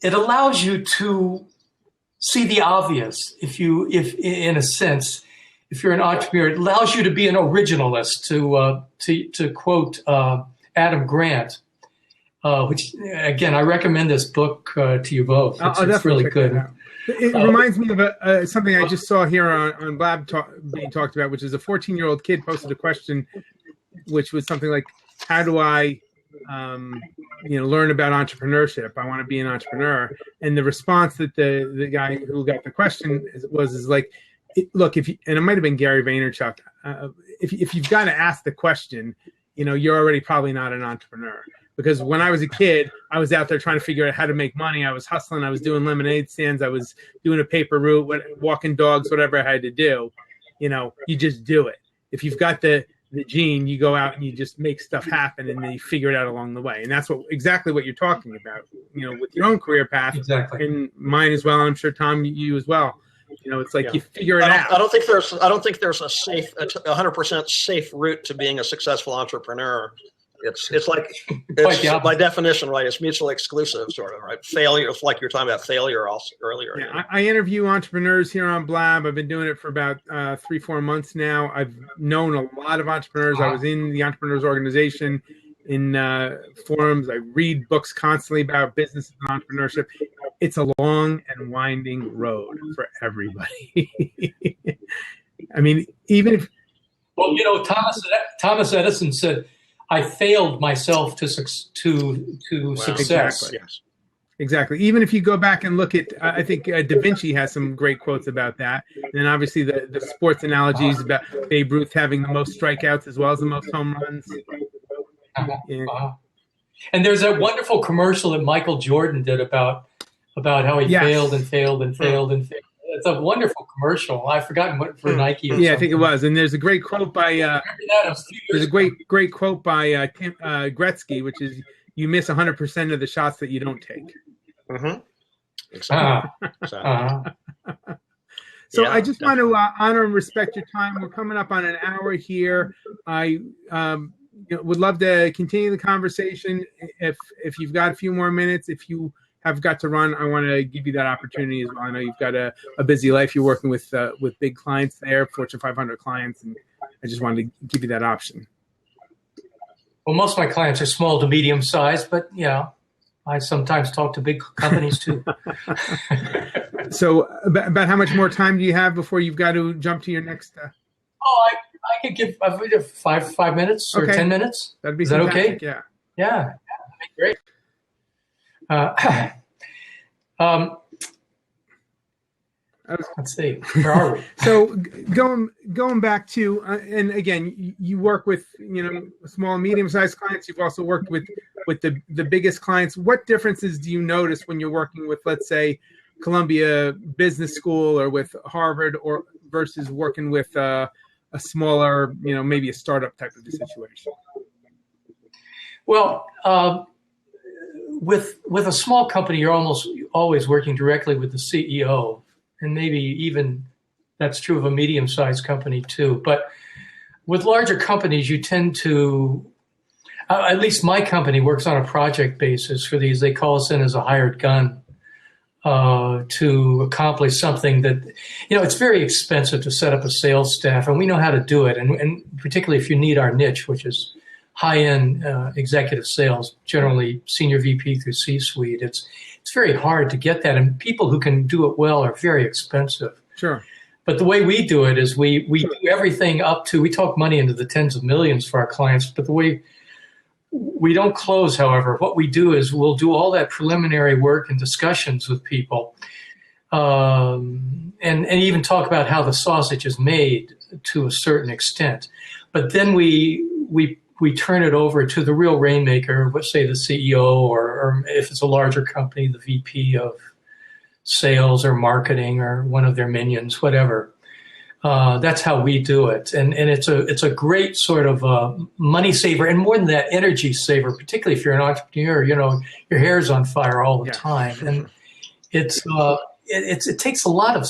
it allows you to see the obvious. If in a sense, if you're an entrepreneur, it allows you to be an originalist. To quote Adam Grant, which again, I recommend this book to you both. It's really good. It reminds me of something I just saw here on Blab being talked about, which is a 14-year-old kid posted a question, which was something like, "How do I, learn about entrepreneurship? I want to be an entrepreneur." And the response that the guy who got the question was like, "Look, and it might have been Gary Vaynerchuk. If you've got to ask the question, you're already probably not an entrepreneur." Because when I was a kid, I was out there trying to figure out how to make money. I was hustling. I was doing lemonade stands. I was doing a paper route, walking dogs, whatever I had to do. You just do it. If you've got the gene, you go out and you just make stuff happen, and then you figure it out along the way. And that's exactly what you're talking about, with your own career path. Exactly. And mine as well. And I'm sure, Tom, you as well. It's like you figure it out. I don't think there's a 100% safe route to being a successful entrepreneur. It's like, Quite the by opposite. definition, right? It's mutually exclusive, sort of, right? Failure, it's like you were talking about failure also earlier. Yeah, I interview entrepreneurs here on Blab. I've been doing it for about 3-4 months now. I've known a lot of entrepreneurs. I was in the entrepreneurs organization, in forums. I read books constantly about business and entrepreneurship. It's a long and winding road for everybody. I mean, even if Well, Thomas Edison said, "I failed myself to success." Exactly. Yes. Exactly. Even if you go back and look at, I think Da Vinci has some great quotes about that. And obviously the sports analogies about Babe Ruth having the most strikeouts as well as the most home runs. Yeah. And there's that wonderful commercial that Michael Jordan did about how he failed and failed and failed and failed. It's a wonderful commercial. I've forgotten what for Nike. I think it was. And there's a great quote by there's a great quote by Tim Gretzky, which is, "You miss 100% of the shots that you don't take." Mm-hmm. Exactly. So I just want to honor and respect your time. We're coming up on an hour here. I would love to continue the conversation. If you've got a few more minutes, if you have got to run, I want to give you that opportunity as well. I know you've got a busy life. You're working with big clients there, Fortune 500 clients, and I just wanted to give you that option. Well, most of my clients are small to medium sized, but yeah, I sometimes talk to big companies too. So about how much more time do you have before you've got to jump to your next? I could give 5 minutes or 10 minutes. That'd be Is that fantastic. okay? Yeah. Yeah, that'd be great. Let's see, where are we? So going back to, and again, you work with small and medium sized clients. You've also worked with the biggest clients. What differences do you notice when you're working with, let's say, Columbia Business School or with Harvard, or versus working with a smaller, maybe a startup type of a situation? Well, with a small company, you're almost always working directly with the CEO. And maybe even that's true of a medium-sized company too. But with larger companies, you tend to, at least my company works on a project basis for these. They call us in as a hired gun to accomplish something that, it's very expensive to set up a sales staff, and we know how to do it. And particularly if you need our niche, which is high-end executive sales, generally senior VP through C-suite. It's very hard to get that, and people who can do it well are very expensive. Sure. But the way we do it is we do everything up to, we talk money into the tens of millions for our clients, but the way we don't close, however, what we do is we'll do all that preliminary work and discussions with people, and even talk about how the sausage is made to a certain extent. But then we turn it over to the real rainmaker, let's say the CEO, or if it's a larger company, the VP of sales or marketing or one of their minions, whatever. That's how we do it. And it's a great sort of money saver, and more than that, energy saver, particularly if you're an entrepreneur, your hair's on fire all the time. And it takes a lot of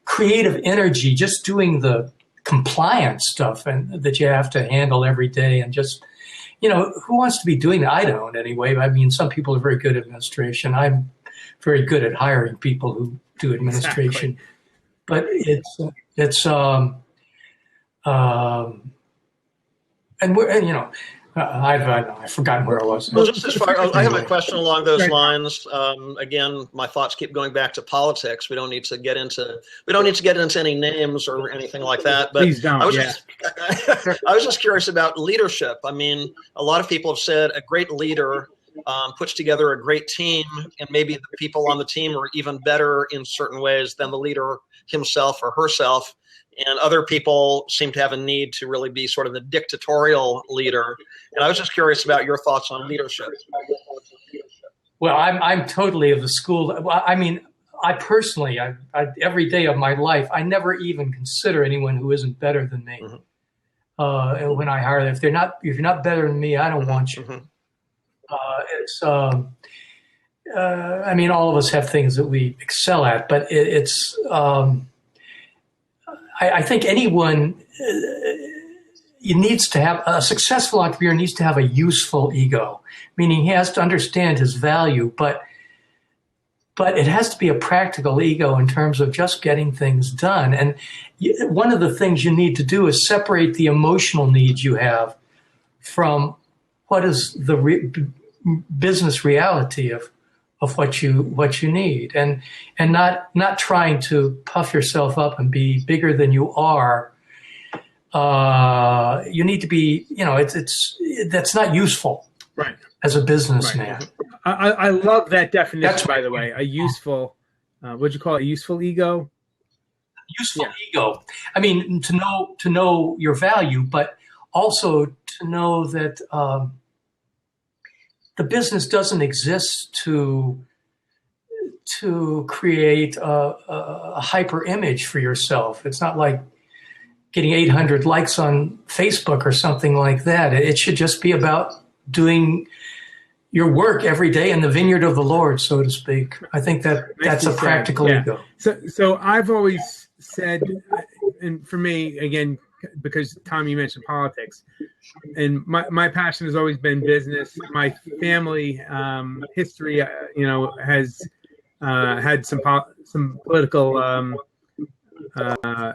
creative energy just doing the compliance stuff and that you have to handle every day, and just, who wants to be doing that? I don't, anyway. I mean, some people are very good at administration. I'm very good at hiring people who do administration. Exactly. But I've forgotten where I was. Well, just as far, I have a question along those lines. Again, my thoughts keep going back to politics. We don't need to get into any names or anything like that. But please don't. I was just curious about leadership. I mean, a lot of people have said a great leader puts together a great team, and maybe the people on the team are even better in certain ways than the leader himself or herself. And other people seem to have a need to really be sort of a dictatorial leader. And I was just curious about your thoughts on leadership. Well, I'm totally of the school. I mean, I personally, I every day of my life, I never even consider anyone who isn't better than me. Mm-hmm. And when I hire them, if you're not better than me, I don't want you. Mm-hmm. I mean, all of us have things that we excel at, but I think anyone, needs to have a successful entrepreneur needs to have a useful ego, meaning he has to understand his value, but it has to be a practical ego in terms of just getting things done. And one of the things you need to do is separate the emotional needs you have from what is the business reality of what you need, and not trying to puff yourself up and be bigger than you are. You need to be, that's not useful, right, as a businessman. Right. I love that definition, by the way. A useful, what'd you call it? A useful ego? Useful ego. I mean, to know your value, but also to know that the business doesn't exist to create a hyper image for yourself. It's not like getting 800 likes on Facebook or something like that. It should just be about doing your work every day in the vineyard of the Lord, so to speak. I think that's a practical ego. So I've always said, and for me, again, because Tom, you mentioned politics, and my passion has always been business. My family history, has had some political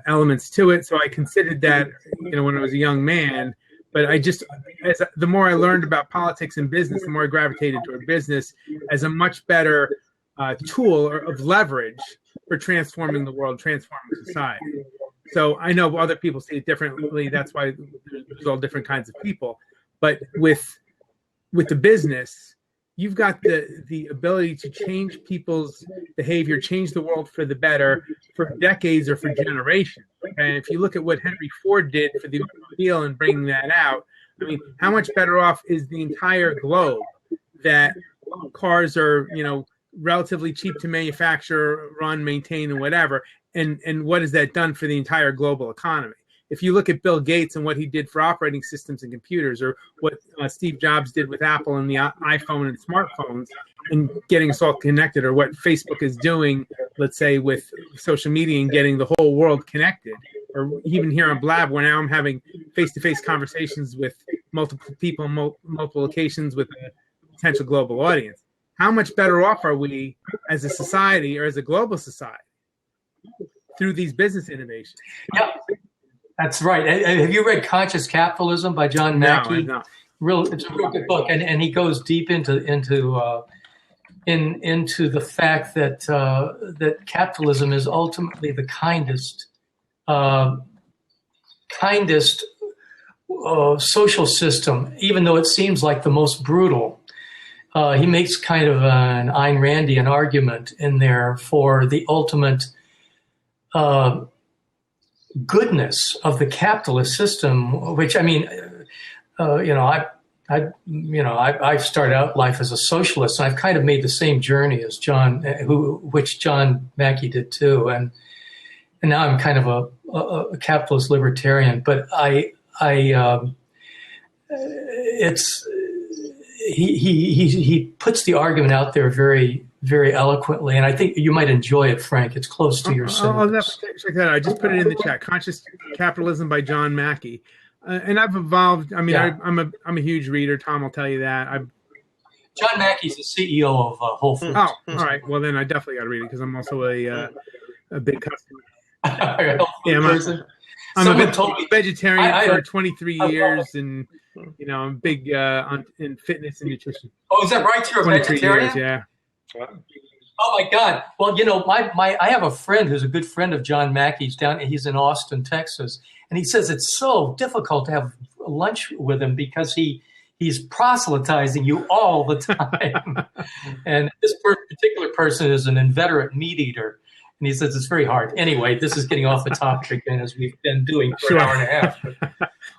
elements to it. So I considered that, when I was a young man. But the more I learned about politics and business, the more I gravitated toward business as a much better tool of leverage for transforming the world, transforming society. So I know other people see it differently. That's why there's all different kinds of people. But with the business, you've got the ability to change people's behavior, change the world for the better for decades or for generations. And if you look at what Henry Ford did for the automobile and bringing that out, I mean, how much better off is the entire globe that cars are, relatively cheap to manufacture, run, maintain, and whatever. And what has that done for the entire global economy? If you look at Bill Gates and what he did for operating systems and computers, or what Steve Jobs did with Apple and the iPhone and smartphones and getting us all connected, or what Facebook is doing, let's say, with social media and getting the whole world connected, or even here on Blab, where now I'm having face-to-face conversations with multiple people in multiple locations with a potential global audience. How much better off are we as a society or as a global society through these business innovations? Yeah. That's right. Have you read Conscious Capitalism by John Mackey? No. It's a real good book, and he goes deep into the fact that that capitalism is ultimately the kindest social system, even though it seems like the most brutal. He makes kind of an Ayn Randian argument in there for the ultimate goodness of the capitalist system, which, I mean, I started out life as a socialist, and I've kind of made the same journey as which John Mackey did too, and now I'm kind of a capitalist libertarian. But he puts the argument out there very, very eloquently, and I think you might enjoy it, Frank. It's close to your syllabus. Check that out. I just put it in the chat. Conscious Capitalism by John Mackey. And I've evolved. I mean, yeah. I'm a huge reader. Tom will tell you that. John Mackey's the CEO of Whole Foods. Oh, all right. Well, then I definitely got to read it because I'm also a big customer. I'm a vegetarian for 23 years, and I'm big in fitness and nutrition. Oh, is that right? You're a 23 vegetarian? years, yeah. Oh my God! Well, I have a friend who's a good friend of John Mackey's he's in Austin, Texas, and he says it's so difficult to have lunch with him because he's proselytizing you all the time. And this particular person is an inveterate meat eater, and he says it's very hard. Anyway, this is getting off the topic again, as we've been doing for an hour and a half.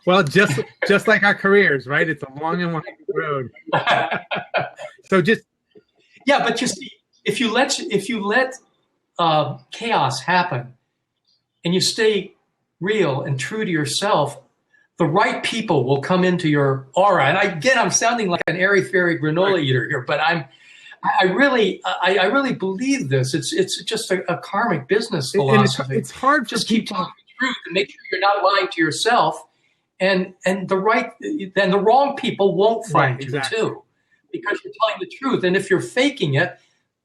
Well, just like our careers, right? It's a long and winding road. Yeah, but you see, if you let chaos happen, and you stay real and true to yourself, the right people will come into your aura. And I'm sounding like an airy-fairy granola eater here, but I really believe this. It's just a karmic business philosophy. It's hard. Just keep talking the truth and make sure you're not lying to yourself, and the wrong people won't find Right, you exactly. too, because you're telling the truth. And if you're faking it,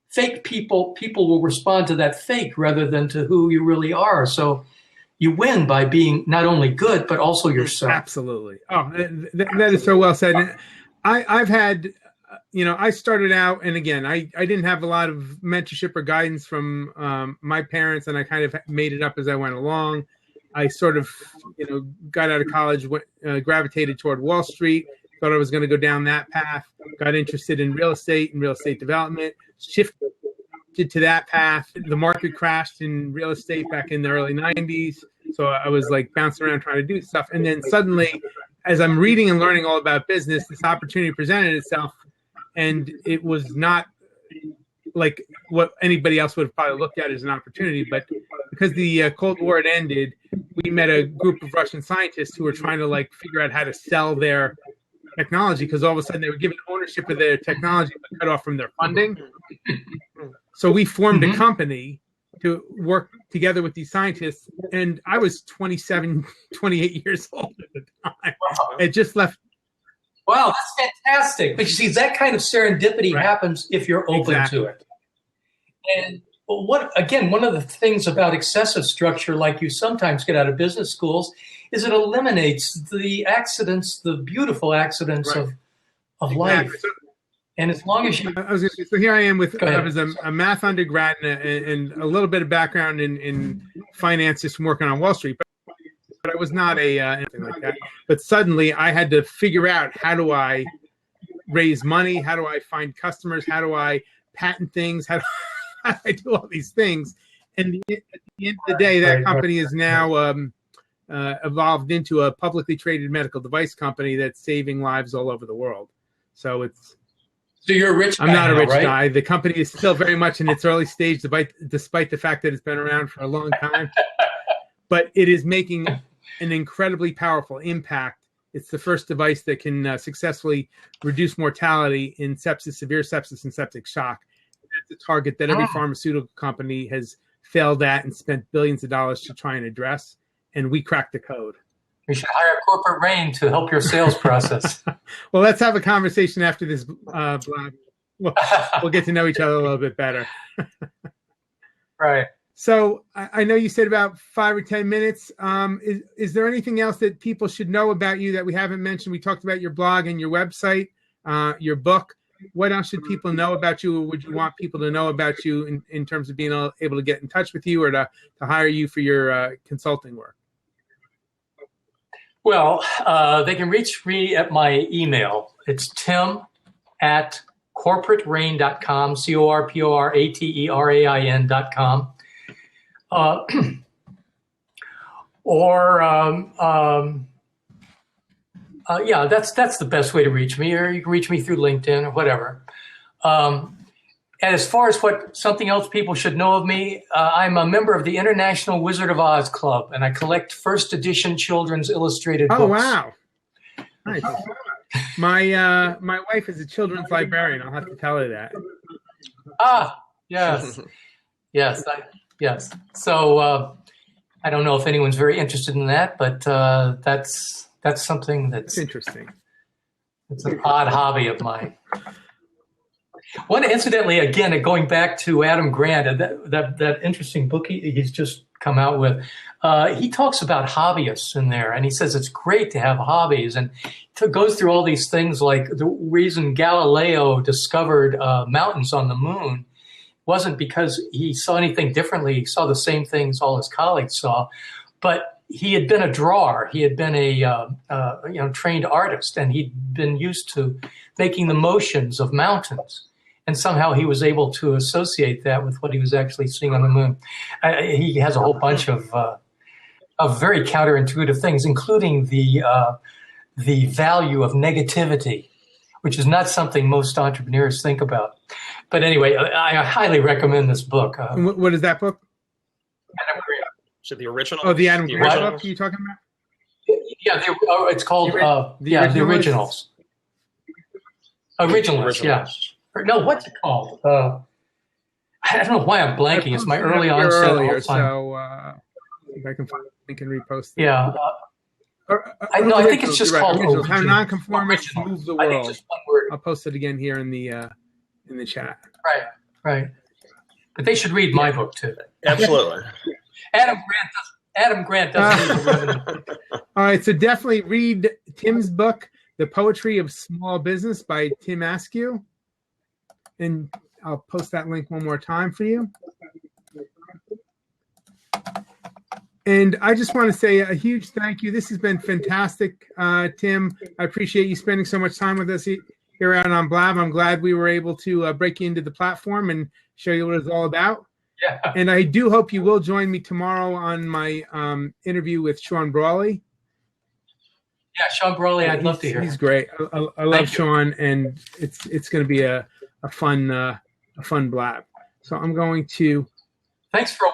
fake people will respond to that fake rather than to who you really are. So you win by being not only good but also yourself. Absolutely. Oh, that is so well said. And I've had, I started out, and again, I didn't have a lot of mentorship or guidance from my parents, and I kind of made it up as I went along. I sort of, got out of college, gravitated toward Wall Street, thought I was going to go down that path, got interested in real estate and real estate development, shifted to that path. The market crashed in real estate back in the early 90s. So I was like bouncing around trying to do stuff. And then suddenly, as I'm reading and learning all about business, this opportunity presented itself. And it was not like what anybody else would have probably looked at as an opportunity. But because the Cold War had ended, we met a group of Russian scientists who were trying to figure out how to sell their technology, because all of a sudden they were given ownership of their technology but cut off from their funding. So we formed a company to work together with these scientists, and I was 27, 28 years old at the time. Wow. It just left. Wow, that's fantastic. But you see, that kind of serendipity happens if you're open to it. And one of the things about excessive structure, like you sometimes get out of business schools, is it eliminates the accidents, the beautiful accidents of life. So, and as long as you... So here I am with, I was a math undergrad and a little bit of background in finance, just from working on Wall Street, but I was not anything like that. But suddenly I had to figure out, how do I raise money? How do I find customers? How do I patent things? How do I do all these things? And at the end of the day, that company is now evolved into a publicly traded medical device company that's saving lives all over the world. So it's... So you're a rich guy. I'm not a rich right? guy. The company is still very much in its early stage, despite the fact that it's been around for a long time. But it is making an incredibly powerful impact. It's the first device that can successfully reduce mortality in sepsis, severe sepsis, and septic shock. That's a target that every pharmaceutical company has failed at and spent billions of dollars to try and address. And we cracked the code. You should hire Corporate Rain to help your sales process. Well, let's have a conversation after this blog. We'll get to know each other a little bit better. Right. So I know you said about 5 or 10 minutes. Is there anything else that people should know about you that we haven't mentioned? We talked about your blog and your website, your book. What else should people know about you? Or would you want people to know about you in terms of being able to get in touch with you or to hire you for your consulting work? Well, they can reach me at my email. It's tim@corporaterain.com, corporaterain.com. That's the best way to reach me, or you can reach me through LinkedIn or whatever. And as far as something else people should know of me, I'm a member of the International Wizard of Oz Club, and I collect first edition children's illustrated books. Oh, wow. Nice. My wife is a children's librarian. I'll have to tell her that. Yes. Yes. So I don't know if anyone's very interested in that, but that's something that's interesting. It's an odd hobby of mine. Incidentally, again, going back to Adam Grant, that interesting book he's just come out with, he talks about hobbyists in there, and he says it's great to have hobbies, and goes through all these things like the reason Galileo discovered mountains on the moon wasn't because he saw anything differently. He saw the same things all his colleagues saw, but he had been a drawer. He had been a trained artist, and he'd been used to making the motions of mountains. And somehow he was able to associate that with what he was actually seeing on the moon. He has a whole bunch of very counterintuitive things, including the value of negativity, which is not something most entrepreneurs think about. But anyway, I highly recommend this book. What is that book? Adam Grant. So the original? Oh, the Adam Grant book are you talking about? Yeah, it's called The Originals. Originals, yeah. No, what's it called? I don't know why I'm blanking. It's my early onset Alzheimer's. So if I can find it, I can repost it. Yeah. I think it's just called Originals. How Original. Nonconformists Original. Move the I think World. just one word. I'll post it again here in the chat. Right. But they should read my book too. Absolutely. Adam Grant doesn't need the revenue. All right, so definitely read Tim's book, The Poetry of Small Business by Tim Askew. And I'll post that link one more time for you. And I just want to say a huge thank you. This has been fantastic, Tim. I appreciate you spending so much time with us here out on Blab. I'm glad we were able to break you into the platform and show you what it's all about. Yeah. And I do hope you will join me tomorrow on my interview with Sean Brawley. Yeah, Sean Brawley, I'd love to hear. He's great. I love Sean, and it's going to be a fun Blab. So I'm going to. Thanks for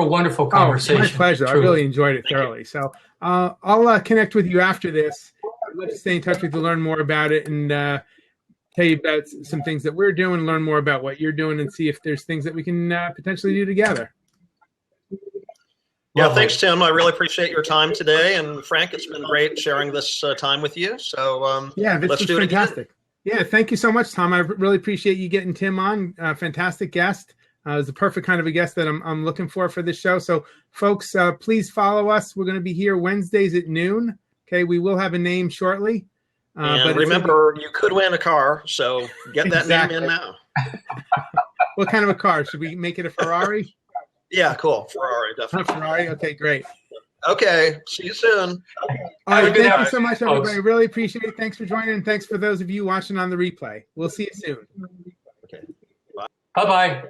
a wonderful conversation. My pleasure. Truly. I really enjoyed it thoroughly. So I'll connect with you after this. I'd love to stay in touch with you, learn more about it, and tell you about some things that we're doing, learn more about what you're doing, and see if there's things that we can potentially do together. Yeah, thanks, Tim. I really appreciate your time today. And Frank, it's been great sharing this time with you. So yeah, this let's was do it fantastic. again. Yeah, thank you so much, Tom. I really appreciate you getting Tim on. Fantastic guest. It was the perfect kind of a guest that I'm looking for this show. So, folks, please follow us. We're going to be here Wednesdays at noon. Okay, we will have a name shortly. And remember, you could win a car, so get that name in now. What kind of a car? Should we make it a Ferrari? Yeah, cool. Ferrari, definitely. Ferrari? Okay, great. Okay, see you soon. All right, thank you night, so much, everybody. folks. Really appreciate it. Thanks for joining, and thanks for those of you watching on the replay. We'll see you soon. Bye-bye.